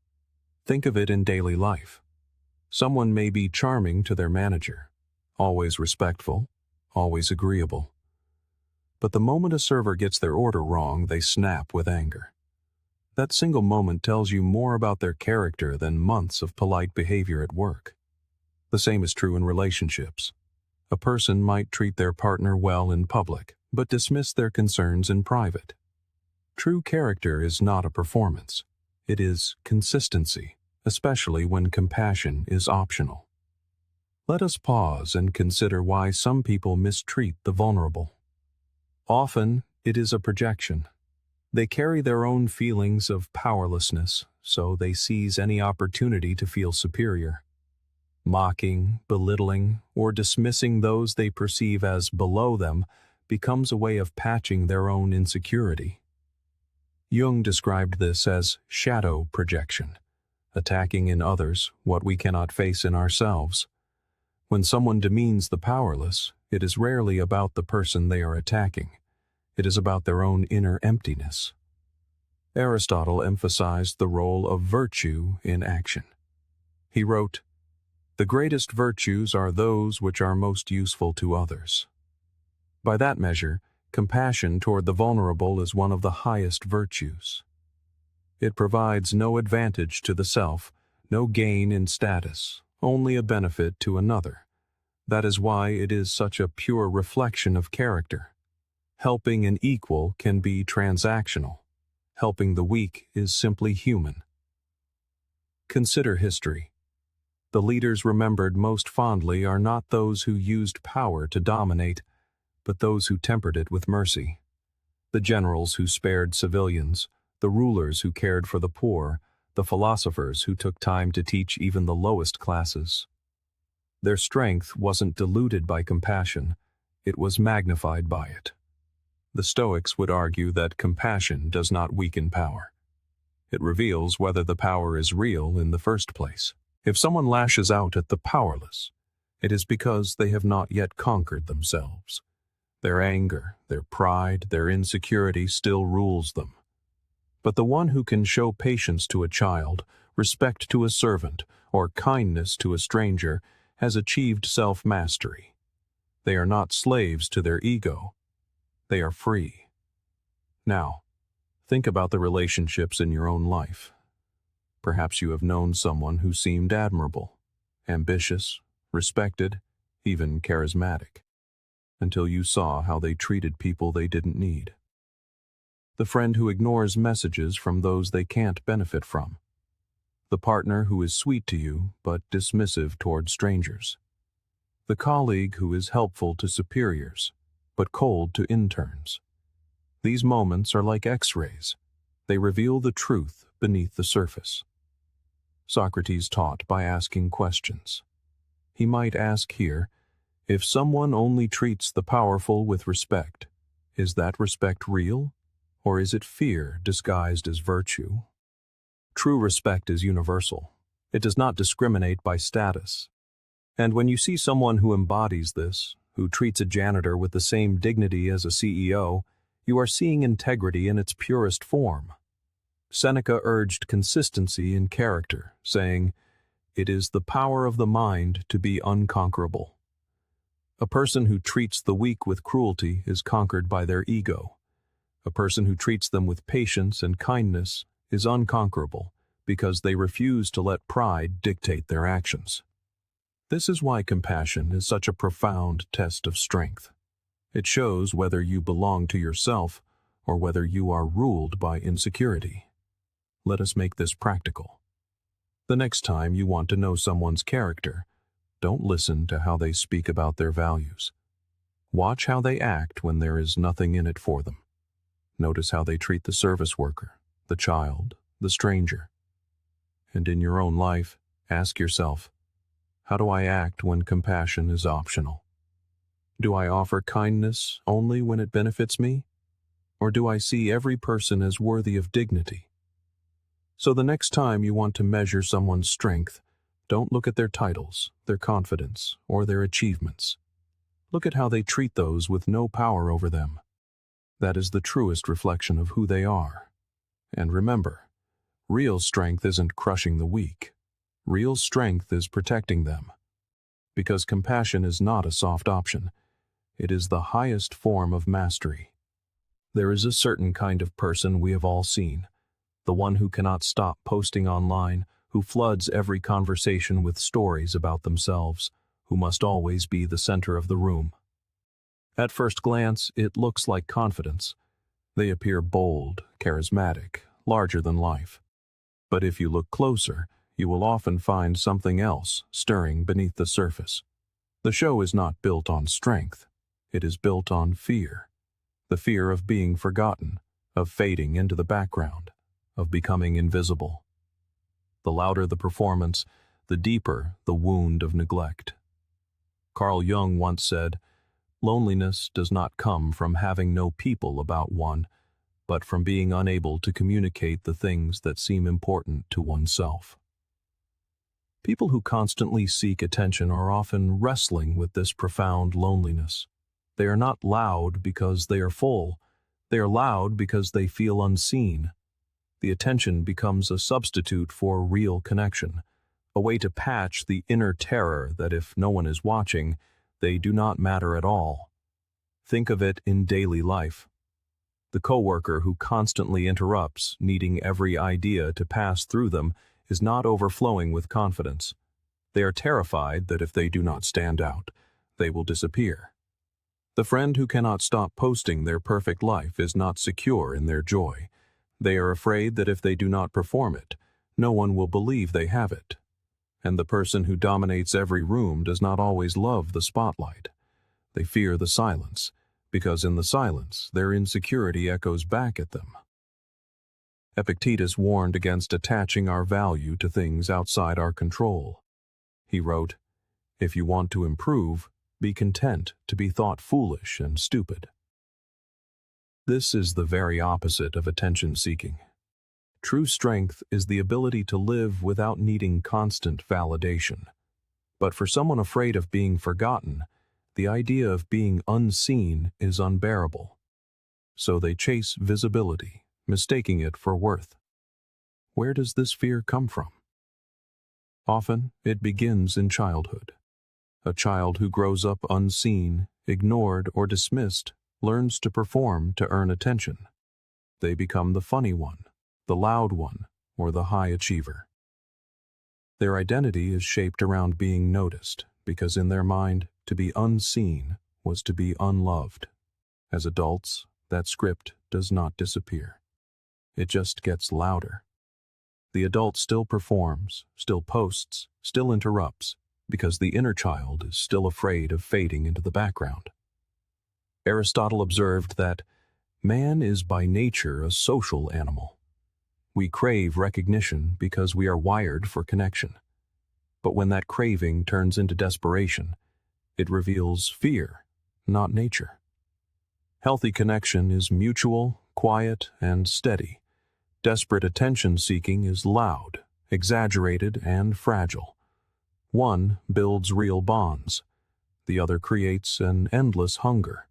Think of it in daily life. Someone may be charming to their manager, always respectful, always agreeable. But the moment a server gets their order wrong, they snap with anger. That single moment tells you more about their character than months of polite behavior at work. The same is true in relationships. A person might treat their partner well in public, but dismiss their concerns in private. True character is not a performance. It is consistency, especially when compassion is optional. Let us pause and consider why some people mistreat the vulnerable. Often, it is a projection. They carry their own feelings of powerlessness, so they seize any opportunity to feel superior. Mocking, belittling, or dismissing those they perceive as below them becomes a way of patching their own insecurity. Jung described this as shadow projection, attacking in others what we cannot face in ourselves. When someone demeans the powerless, it is rarely about the person they are attacking. It is about their own inner emptiness. Aristotle emphasized the role of virtue in action. He wrote, "The greatest virtues are those which are most useful to others." By that measure, compassion toward the vulnerable is one of the highest virtues. It provides no advantage to the self, no gain in status, only a benefit to another. That is why it is such a pure reflection of character. Helping an equal can be transactional. Helping the weak is simply human. Consider history. The leaders remembered most fondly are not those who used power to dominate, but those who tempered it with mercy. The generals who spared civilians, the rulers who cared for the poor, the philosophers who took time to teach even the lowest classes. Their strength wasn't diluted by compassion, it was magnified by it. The Stoics would argue that compassion does not weaken power. It reveals whether the power is real in the first place. If someone lashes out at the powerless, it is because they have not yet conquered themselves. Their anger, their pride, their insecurity still rules them. But the one who can show patience to a child, respect to a servant, or kindness to a stranger has achieved self-mastery. They are not slaves to their ego. They are free. Now, think about the relationships in your own life. Perhaps you have known someone who seemed admirable, ambitious, respected, even charismatic, until you saw how they treated people they didn't need. The friend who ignores messages from those they can't benefit from. The partner who is sweet to you but dismissive toward strangers. The colleague who is helpful to superiors but cold to interns. These moments are like X-rays. They reveal the truth beneath the surface. Socrates taught by asking questions. He might ask here, if someone only treats the powerful with respect, is that respect real, or is it fear disguised as virtue? True respect is universal. It does not discriminate by status. And when you see someone who embodies this, who treats a janitor with the same dignity as a CEO, you are seeing integrity in its purest form. Seneca urged consistency in character, saying, "It is the power of the mind to be unconquerable." A person who treats the weak with cruelty is conquered by their ego. A person who treats them with patience and kindness is unconquerable because they refuse to let pride dictate their actions. This is why compassion is such a profound test of strength. It shows whether you belong to yourself or whether you are ruled by insecurity. Let us make this practical. The next time you want to know someone's character, don't listen to how they speak about their values. Watch how they act when there is nothing in it for them. Notice how they treat the service worker, the child, the stranger. And in your own life, ask yourself, how do I act when compassion is optional? Do I offer kindness only when it benefits me? Or do I see every person as worthy of dignity? So the next time you want to measure someone's strength, don't look at their titles, their confidence, or their achievements. Look at how they treat those with no power over them. That is the truest reflection of who they are. And remember, real strength isn't crushing the weak. Real strength is protecting them. Because compassion is not a soft option. It is the highest form of mastery. There is a certain kind of person we have all seen. The one who cannot stop posting online, who floods every conversation with stories about themselves, who must always be the center of the room. At first glance, it looks like confidence. They appear bold, charismatic, larger than life. But if you look closer, you will often find something else stirring beneath the surface. The show is not built on strength. It is built on fear. The fear of being forgotten, of fading into the background, of becoming invisible. The louder the performance, the deeper the wound of neglect. Carl Jung once said, "Loneliness does not come from having no people about one, but from being unable to communicate the things that seem important to oneself." People who constantly seek attention are often wrestling with this profound loneliness. They are not loud because they are full. They are loud because they feel unseen. The attention becomes a substitute for real connection, a way to patch the inner terror that if no one is watching, they do not matter at all. Think of it in daily life. The coworker who constantly interrupts, needing every idea to pass through them, is not overflowing with confidence. They are terrified that if they do not stand out, they will disappear. The friend who cannot stop posting their perfect life is not secure in their joy. They are afraid that if they do not perform it, no one will believe they have it. And the person who dominates every room does not always love the spotlight. They fear the silence, because in the silence their insecurity echoes back at them. Epictetus warned against attaching our value to things outside our control. He wrote, "If you want to improve, be content to be thought foolish and stupid." This is the very opposite of attention-seeking. True strength is the ability to live without needing constant validation. But for someone afraid of being forgotten, the idea of being unseen is unbearable. So they chase visibility, mistaking it for worth. Where does this fear come from? Often, it begins in childhood. A child who grows up unseen, ignored, or dismissed learns to perform to earn attention. They become the funny one, the loud one, or the high achiever. Their identity is shaped around being noticed, because in their mind, to be unseen was to be unloved. As adults, that script does not disappear. It just gets louder. The adult still performs, still posts, still interrupts, because the inner child is still afraid of fading into the background. Aristotle observed that man is by nature a social animal. We crave recognition because we are wired for connection. But when that craving turns into desperation, it reveals fear, not nature. Healthy connection is mutual, quiet, and steady. Desperate attention-seeking is loud, exaggerated, and fragile. One builds real bonds. The other creates an endless hunger.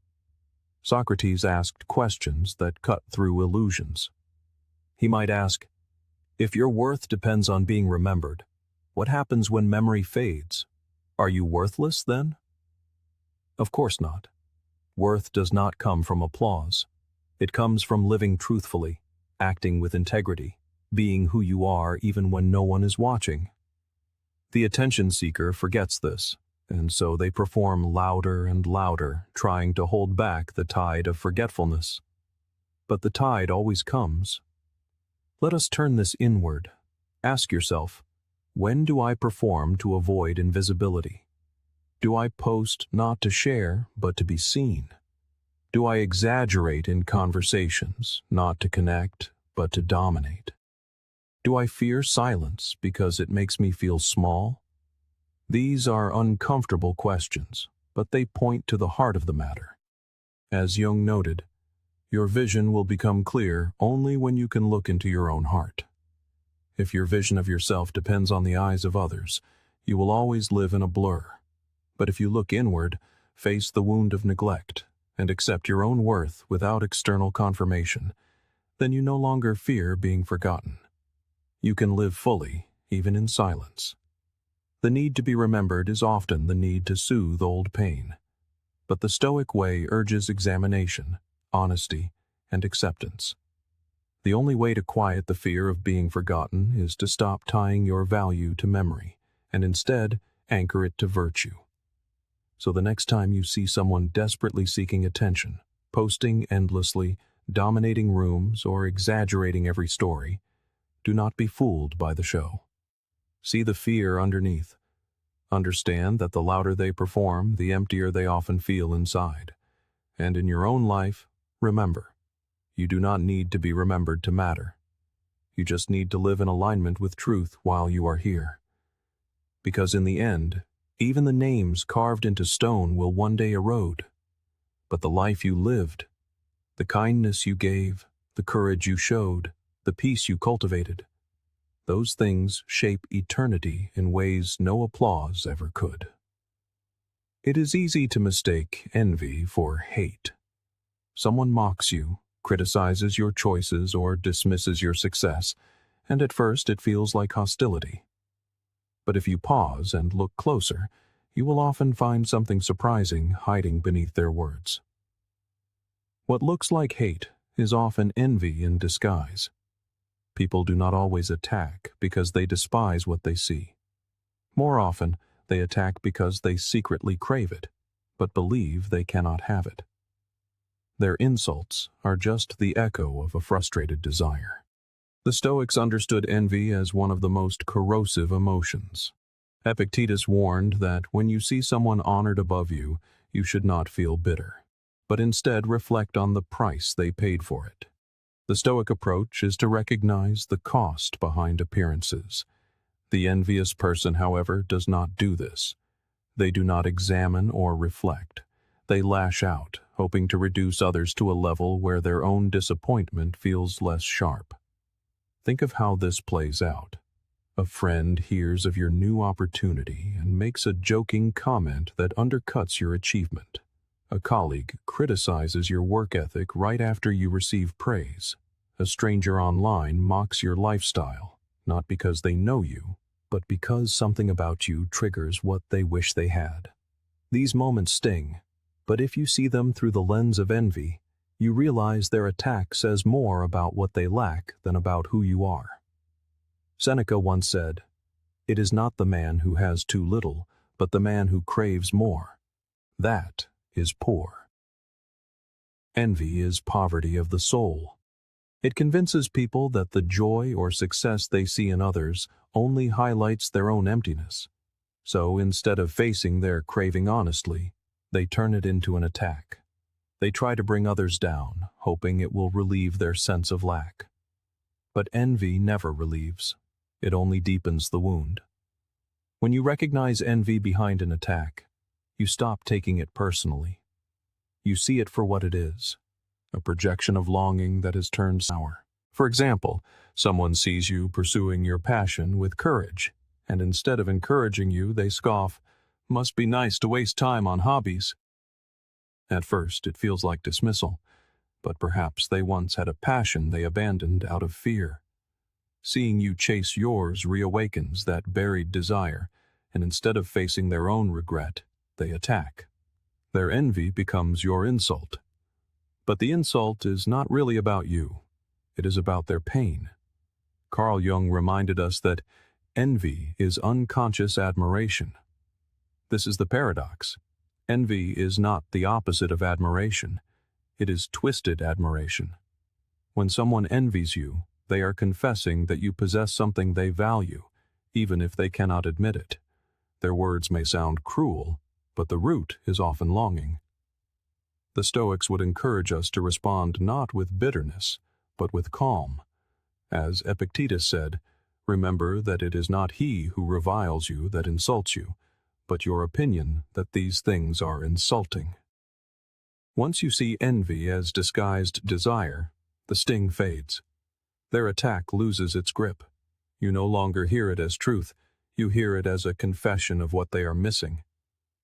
Socrates asked questions that cut through illusions. He might ask, "If your worth depends on being remembered, what happens when memory fades? Are you worthless then?" Of course not. Worth does not come from applause. It comes from living truthfully, acting with integrity, being who you are even when no one is watching. The attention seeker forgets this, and so they perform louder and louder, trying to hold back the tide of forgetfulness. But the tide always comes. Let us turn this inward. Ask yourself, when do I perform to avoid invisibility? Do I post not to share, but to be seen? Do I exaggerate in conversations, not to connect, but to dominate? Do I fear silence because it makes me feel small? These are uncomfortable questions, but they point to the heart of the matter. As Jung noted, your vision will become clear only when you can look into your own heart. If your vision of yourself depends on the eyes of others, you will always live in a blur. But if you look inward, face the wound of neglect, and accept your own worth without external confirmation, then you no longer fear being forgotten. You can live fully, even in silence. The need to be remembered is often the need to soothe old pain. But the Stoic way urges examination, honesty, and acceptance. The only way to quiet the fear of being forgotten is to stop tying your value to memory, and instead anchor it to virtue. So the next time you see someone desperately seeking attention, posting endlessly, dominating rooms, or exaggerating every story, do not be fooled by the show. See the fear underneath. Understand that the louder they perform, the emptier they often feel inside. And in your own life, remember, you do not need to be remembered to matter. You just need to live in alignment with truth while you are here. because in the end, even the names carved into stone will one day erode. But the life you lived, the kindness you gave, the courage you showed, the peace you cultivated, those things shape eternity in ways no applause ever could. It is easy to mistake envy for hate. Someone mocks you, criticizes your choices, or dismisses your success, and at first it feels like hostility. But if you pause and look closer, you will often find something surprising hiding beneath their words. What looks like hate is often envy in disguise. People do not always attack because they despise what they see. More often, they attack because they secretly crave it, but believe they cannot have it. Their insults are just the echo of a frustrated desire. The Stoics understood envy as one of the most corrosive emotions. Epictetus warned that when you see someone honored above you, you should not feel bitter, but instead reflect on the price they paid for it. The Stoic approach is to recognize the cost behind appearances. The envious person, however, does not do this. They do not examine or reflect. They lash out, hoping to reduce others to a level where their own disappointment feels less sharp. Think of how this plays out. A friend hears of your new opportunity and makes a joking comment that undercuts your achievement. A colleague criticizes your work ethic right after you receive praise. A stranger online mocks your lifestyle, not because they know you, but because something about you triggers what they wish they had. These moments sting, but if you see them through the lens of envy, you realize their attack says more about what they lack than about who you are. Seneca once said, "It is not the man who has too little, but the man who craves more. That is poor." Envy is poverty of the soul. It convinces people that the joy or success they see in others only highlights their own emptiness. So instead of facing their craving honestly, they turn it into an attack. They try to bring others down, hoping it will relieve their sense of lack. But envy never relieves. It only deepens the wound. When you recognize envy behind an attack, you stop taking it personally. You see it for what it is, a projection of longing that has turned sour. For example, someone sees you pursuing your passion with courage, and instead of encouraging you, they scoff, "Must be nice to waste time on hobbies." At first, it feels like dismissal, but perhaps they once had a passion they abandoned out of fear. Seeing you chase yours reawakens that buried desire, and instead of facing their own regret, they attack. Their envy becomes your insult. But the insult is not really about you. It is about their pain. Carl Jung reminded us that envy is unconscious admiration. This is the paradox. Envy is not the opposite of admiration. It is twisted admiration. When someone envies you, they are confessing that you possess something they value, even if they cannot admit it. Their words may sound cruel, but the root is often longing. The Stoics would encourage us to respond not with bitterness, but with calm. As Epictetus said, "Remember that it is not he who reviles you that insults you, but your opinion that these things are insulting." Once you see envy as disguised desire, the sting fades. Their attack loses its grip. You no longer hear it as truth, you hear it as a confession of what they are missing.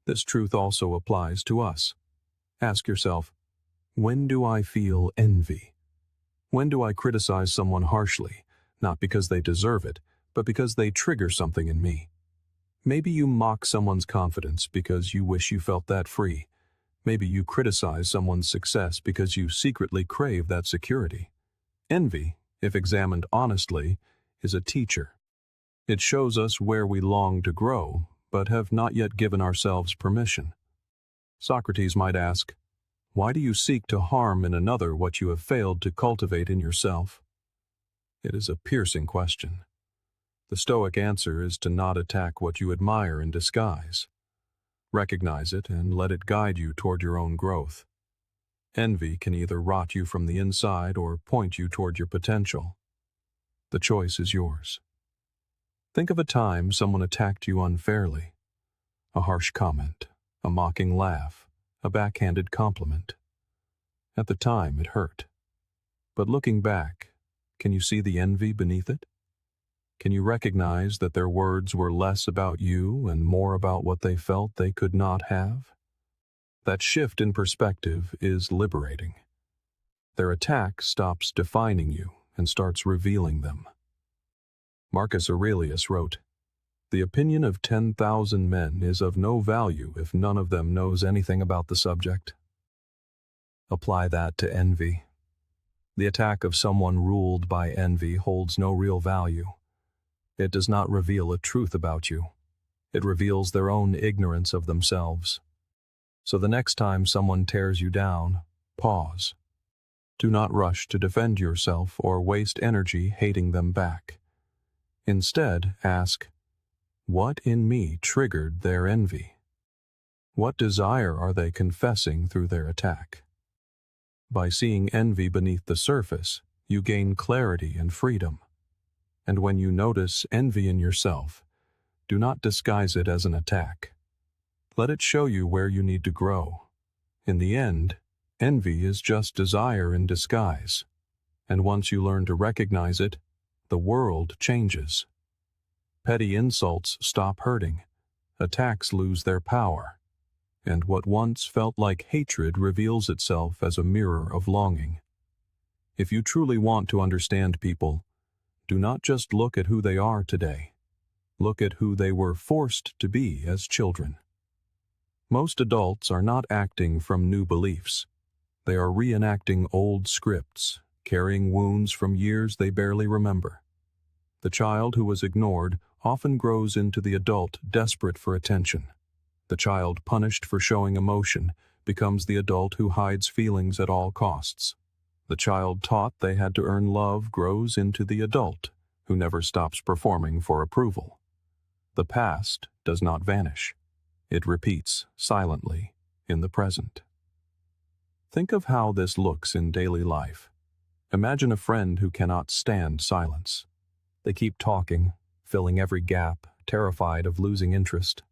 This truth also applies to us. Ask yourself, when do I feel envy? When do I criticize someone harshly, not because they deserve it, but because they trigger something in me? Maybe you mock someone's confidence because you wish you felt that free. Maybe you criticize someone's success because you secretly crave that security. Envy, if examined honestly, is a teacher. It shows us where we long to grow, but have not yet given ourselves permission. Socrates might ask, "Why do you seek to harm in another what you have failed to cultivate in yourself?" It is a piercing question. The Stoic answer is to not attack what you admire in disguise. Recognize it and let it guide you toward your own growth. Envy can either rot you from the inside or point you toward your potential. The choice is yours. Think of a time someone attacked you unfairly. A harsh comment, a mocking laugh, a backhanded compliment. At the time, it hurt. But looking back, can you see the envy beneath it? Can you recognize that their words were less about you and more about what they felt they could not have? That shift in perspective is liberating. Their attack stops defining you and starts revealing them. Marcus Aurelius wrote, "The opinion of 10,000 men is of no value if none of them knows anything about the subject." Apply that to envy. The attack of someone ruled by envy holds no real value. It does not reveal a truth about you. It reveals their own ignorance of themselves. So the next time someone tears you down, pause. Do not rush to defend yourself or waste energy hating them back. Instead, ask, what in me triggered their envy? What desire are they confessing through their attack? By seeing envy beneath the surface, you gain clarity and freedom. And when you notice envy in yourself, do not disguise it as an attack. Let it show you where you need to grow. In the end, envy is just desire in disguise. And once you learn to recognize it, the world changes. Petty insults stop hurting. Attacks lose their power. And what once felt like hatred reveals itself as a mirror of longing. If you truly want to understand people, do not just look at who they are today. Look at who they were forced to be as children. Most adults are not acting from new beliefs. They are reenacting old scripts, carrying wounds from years they barely remember. The child who was ignored often grows into the adult desperate for attention. The child punished for showing emotion becomes the adult who hides feelings at all costs. The child taught they had to earn love grows into the adult who never stops performing for approval. The past does not vanish. It repeats silently in the present. Think of how this looks in daily life. Imagine a friend who cannot stand silence. They keep talking, filling every gap, terrified of losing interest.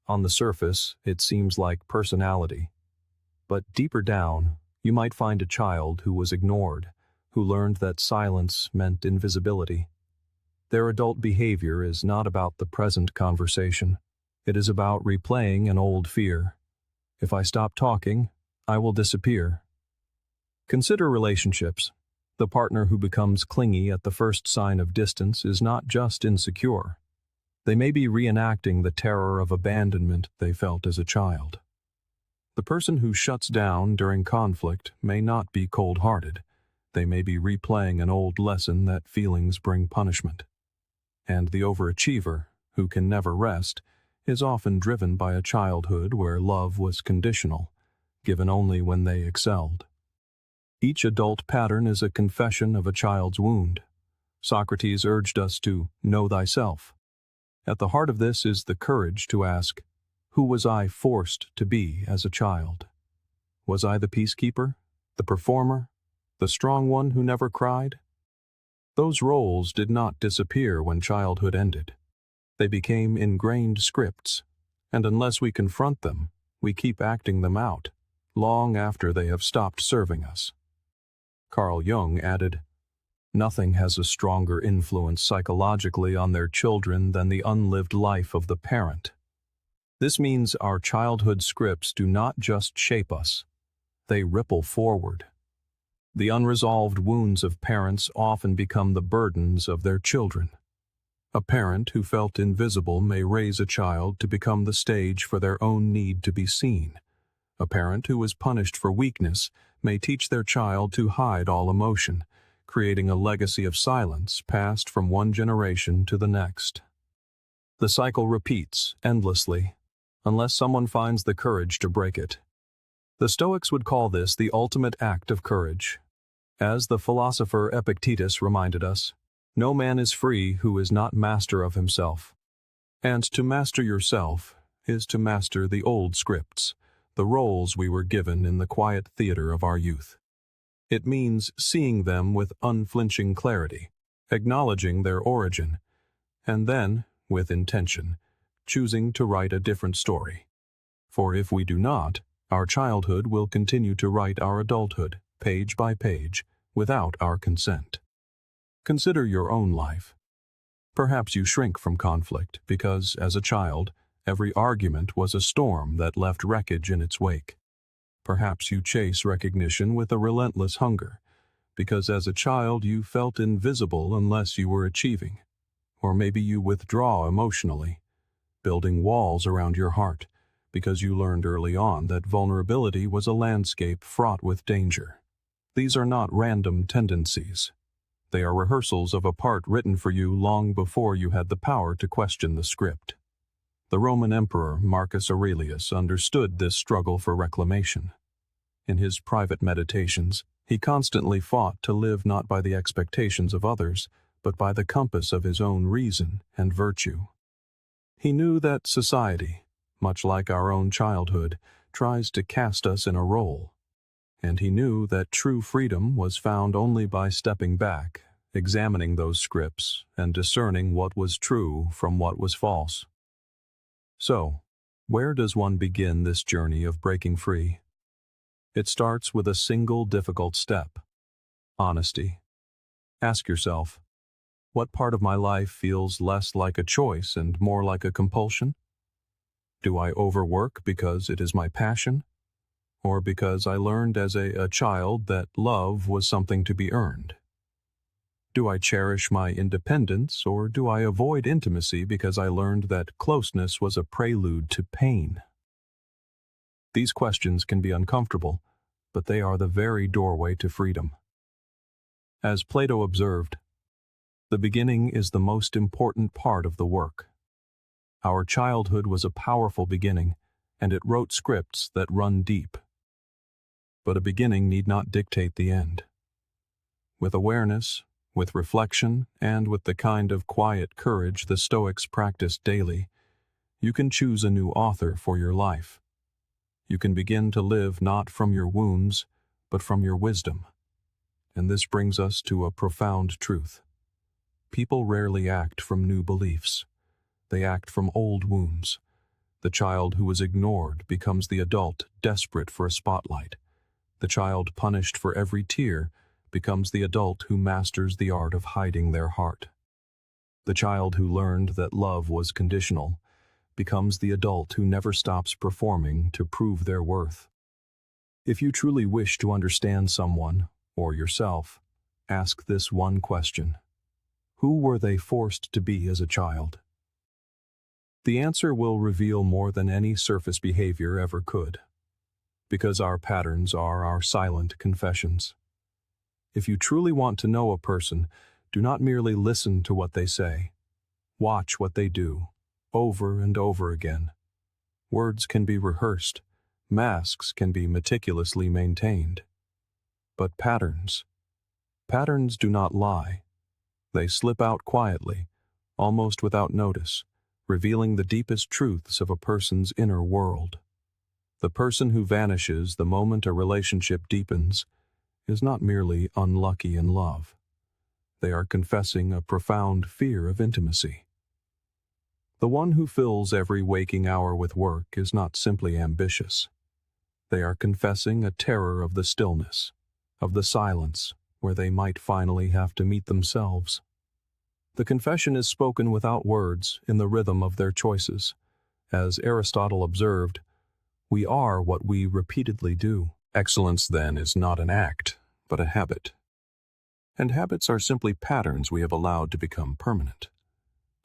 On the surface, it seems like personality. But deeper down, you might find a child who was ignored, who learned that silence meant invisibility. Their adult behavior is not about the present conversation. It is about replaying an old fear. If I stop talking, I will disappear. Consider relationships. The partner who becomes clingy at the first sign of distance is not just insecure. They may be reenacting the terror of abandonment they felt as a child. The person who shuts down during conflict may not be cold-hearted. They may be replaying an old lesson that feelings bring punishment. And the overachiever, who can never rest, is often driven by a childhood where love was conditional, given only when they excelled. Each adult pattern is a confession of a child's wound. Socrates urged us to know thyself. At the heart of this is the courage to ask, who was I forced to be as a child? Was I the peacekeeper, the performer, the strong one who never cried? Those roles did not disappear when childhood ended. They became ingrained scripts, and unless we confront them, we keep acting them out, long after they have stopped serving us. Carl Jung added, "Nothing has a stronger influence psychologically on their children than the unlived life of the parent." This means our childhood scripts do not just shape us, they ripple forward. The unresolved wounds of parents often become the burdens of their children. A parent who felt invisible may raise a child to become the stage for their own need to be seen. A parent who was punished for weakness may teach their child to hide all emotion, creating a legacy of silence passed from one generation to the next. The cycle repeats endlessly, unless someone finds the courage to break it. The Stoics would call this the ultimate act of courage. As the philosopher Epictetus reminded us, no man is free who is not master of himself. And to master yourself is to master the old scripts, the roles we were given in the quiet theater of our youth. It means seeing them with unflinching clarity, acknowledging their origin, and then, with intention, choosing to write a different story. For if we do not, our childhood will continue to write our adulthood, page by page, without our consent. Consider your own life. Perhaps you shrink from conflict because, as a child, every argument was a storm that left wreckage in its wake. Perhaps you chase recognition with a relentless hunger, because as a child you felt invisible unless you were achieving. Or maybe you withdraw emotionally, building walls around your heart, because you learned early on that vulnerability was a landscape fraught with danger. These are not random tendencies. They are rehearsals of a part written for you long before you had the power to question the script. The Roman Emperor Marcus Aurelius understood this struggle for reclamation. In his private meditations, he constantly fought to live not by the expectations of others, but by the compass of his own reason and virtue. He knew that society, much like our own childhood, tries to cast us in a role. And he knew that true freedom was found only by stepping back, examining those scripts, and discerning what was true from what was false. So, where does one begin this journey of breaking free? It starts with a single difficult step: honesty. Ask yourself, what part of my life feels less like a choice and more like a compulsion? Do I overwork because it is my passion? Or because I learned as a child that love was something to be earned? Do I cherish my independence, or do I avoid intimacy because I learned that closeness was a prelude to pain? These questions can be uncomfortable, but they are the very doorway to freedom. As Plato observed, the beginning is the most important part of the work. Our childhood was a powerful beginning, and it wrote scripts that run deep. But a beginning need not dictate the end. With awareness, with reflection, and with the kind of quiet courage the Stoics practiced daily, you can choose a new author for your life. You can begin to live not from your wounds, but from your wisdom. And this brings us to a profound truth. People rarely act from new beliefs. They act from old wounds. The child who was ignored becomes the adult desperate for a spotlight. The child punished for every tear becomes the adult who masters the art of hiding their heart. The child who learned that love was conditional becomes the adult who never stops performing to prove their worth. If you truly wish to understand someone, or yourself, ask this one question: who were they forced to be as a child? The answer will reveal more than any surface behavior ever could, because our patterns are our silent confessions. If you truly want to know a person, do not merely listen to what they say. Watch what they do, over and over again. Words can be rehearsed, masks can be meticulously maintained. But patterns do not lie. They slip out quietly, almost without notice, revealing the deepest truths of a person's inner world. The person who vanishes the moment a relationship deepens is not merely unlucky in love. They are confessing a profound fear of intimacy. The one who fills every waking hour with work is not simply ambitious. They are confessing a terror of the stillness, of the silence, where they might finally have to meet themselves. The confession is spoken without words, in the rhythm of their choices. As Aristotle observed, we are what we repeatedly do. Excellence, then, is not an act, but a habit. And habits are simply patterns we have allowed to become permanent.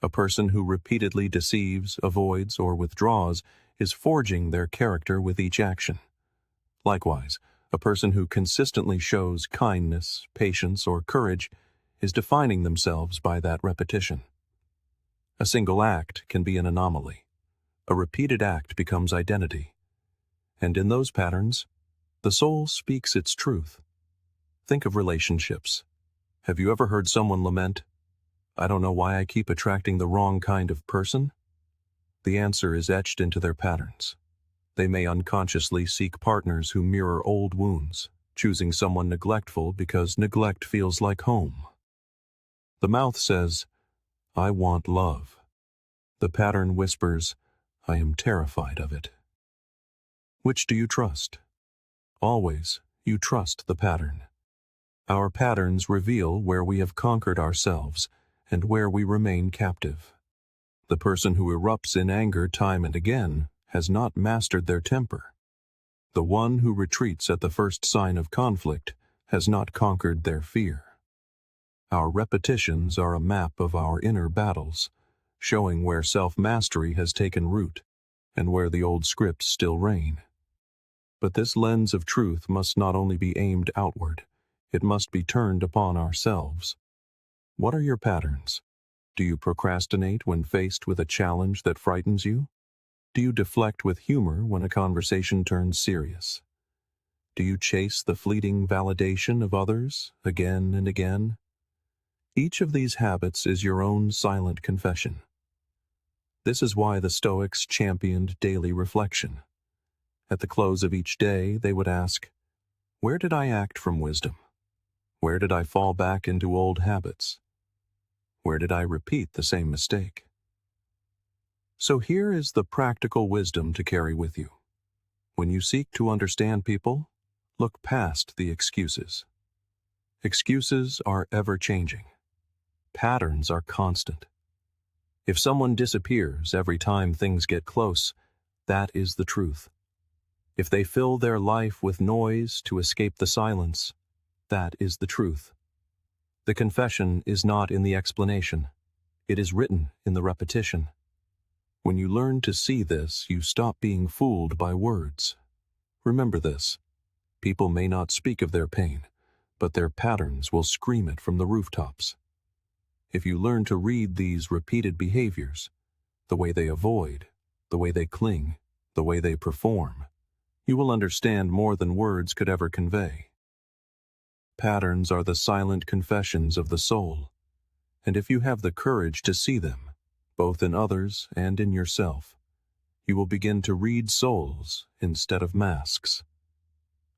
A person who repeatedly deceives, avoids, or withdraws is forging their character with each action. Likewise, a person who consistently shows kindness, patience, or courage is defining themselves by that repetition. A single act can be an anomaly. A repeated act becomes identity. And in those patterns, the soul speaks its truth. Think of relationships. Have you ever heard someone lament, "I don't know why I keep attracting the wrong kind of person"? The answer is etched into their patterns. They may unconsciously seek partners who mirror old wounds, choosing someone neglectful because neglect feels like home. The mouth says, I want love. The pattern whispers, I am terrified of it. Which do you trust? Always, you trust the pattern. Our patterns reveal where we have conquered ourselves and where we remain captive. The person who erupts in anger time and again has not mastered their temper. The one who retreats at the first sign of conflict has not conquered their fear. Our repetitions are a map of our inner battles, showing where self-mastery has taken root and where the old scripts still reign. But this lens of truth must not only be aimed outward, it must be turned upon ourselves. What are your patterns? Do you procrastinate when faced with a challenge that frightens you? Do you deflect with humor when a conversation turns serious? Do you chase the fleeting validation of others again and again? Each of these habits is your own silent confession. This is why the Stoics championed daily reflection. At the close of each day, they would ask, where did I act from wisdom? Where did I fall back into old habits? Where did I repeat the same mistake? So here is the practical wisdom to carry with you. When you seek to understand people, look past the excuses. Excuses are ever-changing. Patterns are constant. If someone disappears every time things get close, that is the truth. If they fill their life with noise to escape the silence, that is the truth. The confession is not in the explanation. It is written in the repetition. When you learn to see this, you stop being fooled by words. Remember this. People may not speak of their pain, but their patterns will scream it from the rooftops. If you learn to read these repeated behaviors, the way they avoid, the way they cling, the way they perform, you will understand more than words could ever convey. Patterns are the silent confessions of the soul, and if you have the courage to see them, both in others and in yourself, you will begin to read souls instead of masks.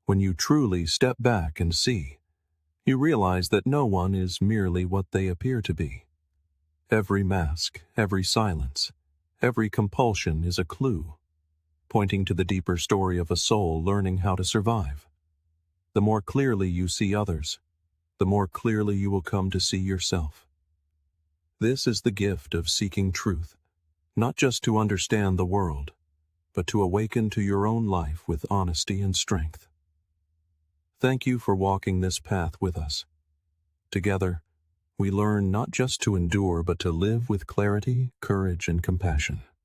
When you truly step back and see, you realize that no one is merely what they appear to be. Every mask, every silence, every compulsion is a clue, pointing to the deeper story of a soul learning how to survive. The more clearly you see others, the more clearly you will come to see yourself. This is the gift of seeking truth, not just to understand the world, but to awaken to your own life with honesty and strength. Thank you for walking this path with us. Together, we learn not just to endure, but to live with clarity, courage, and compassion.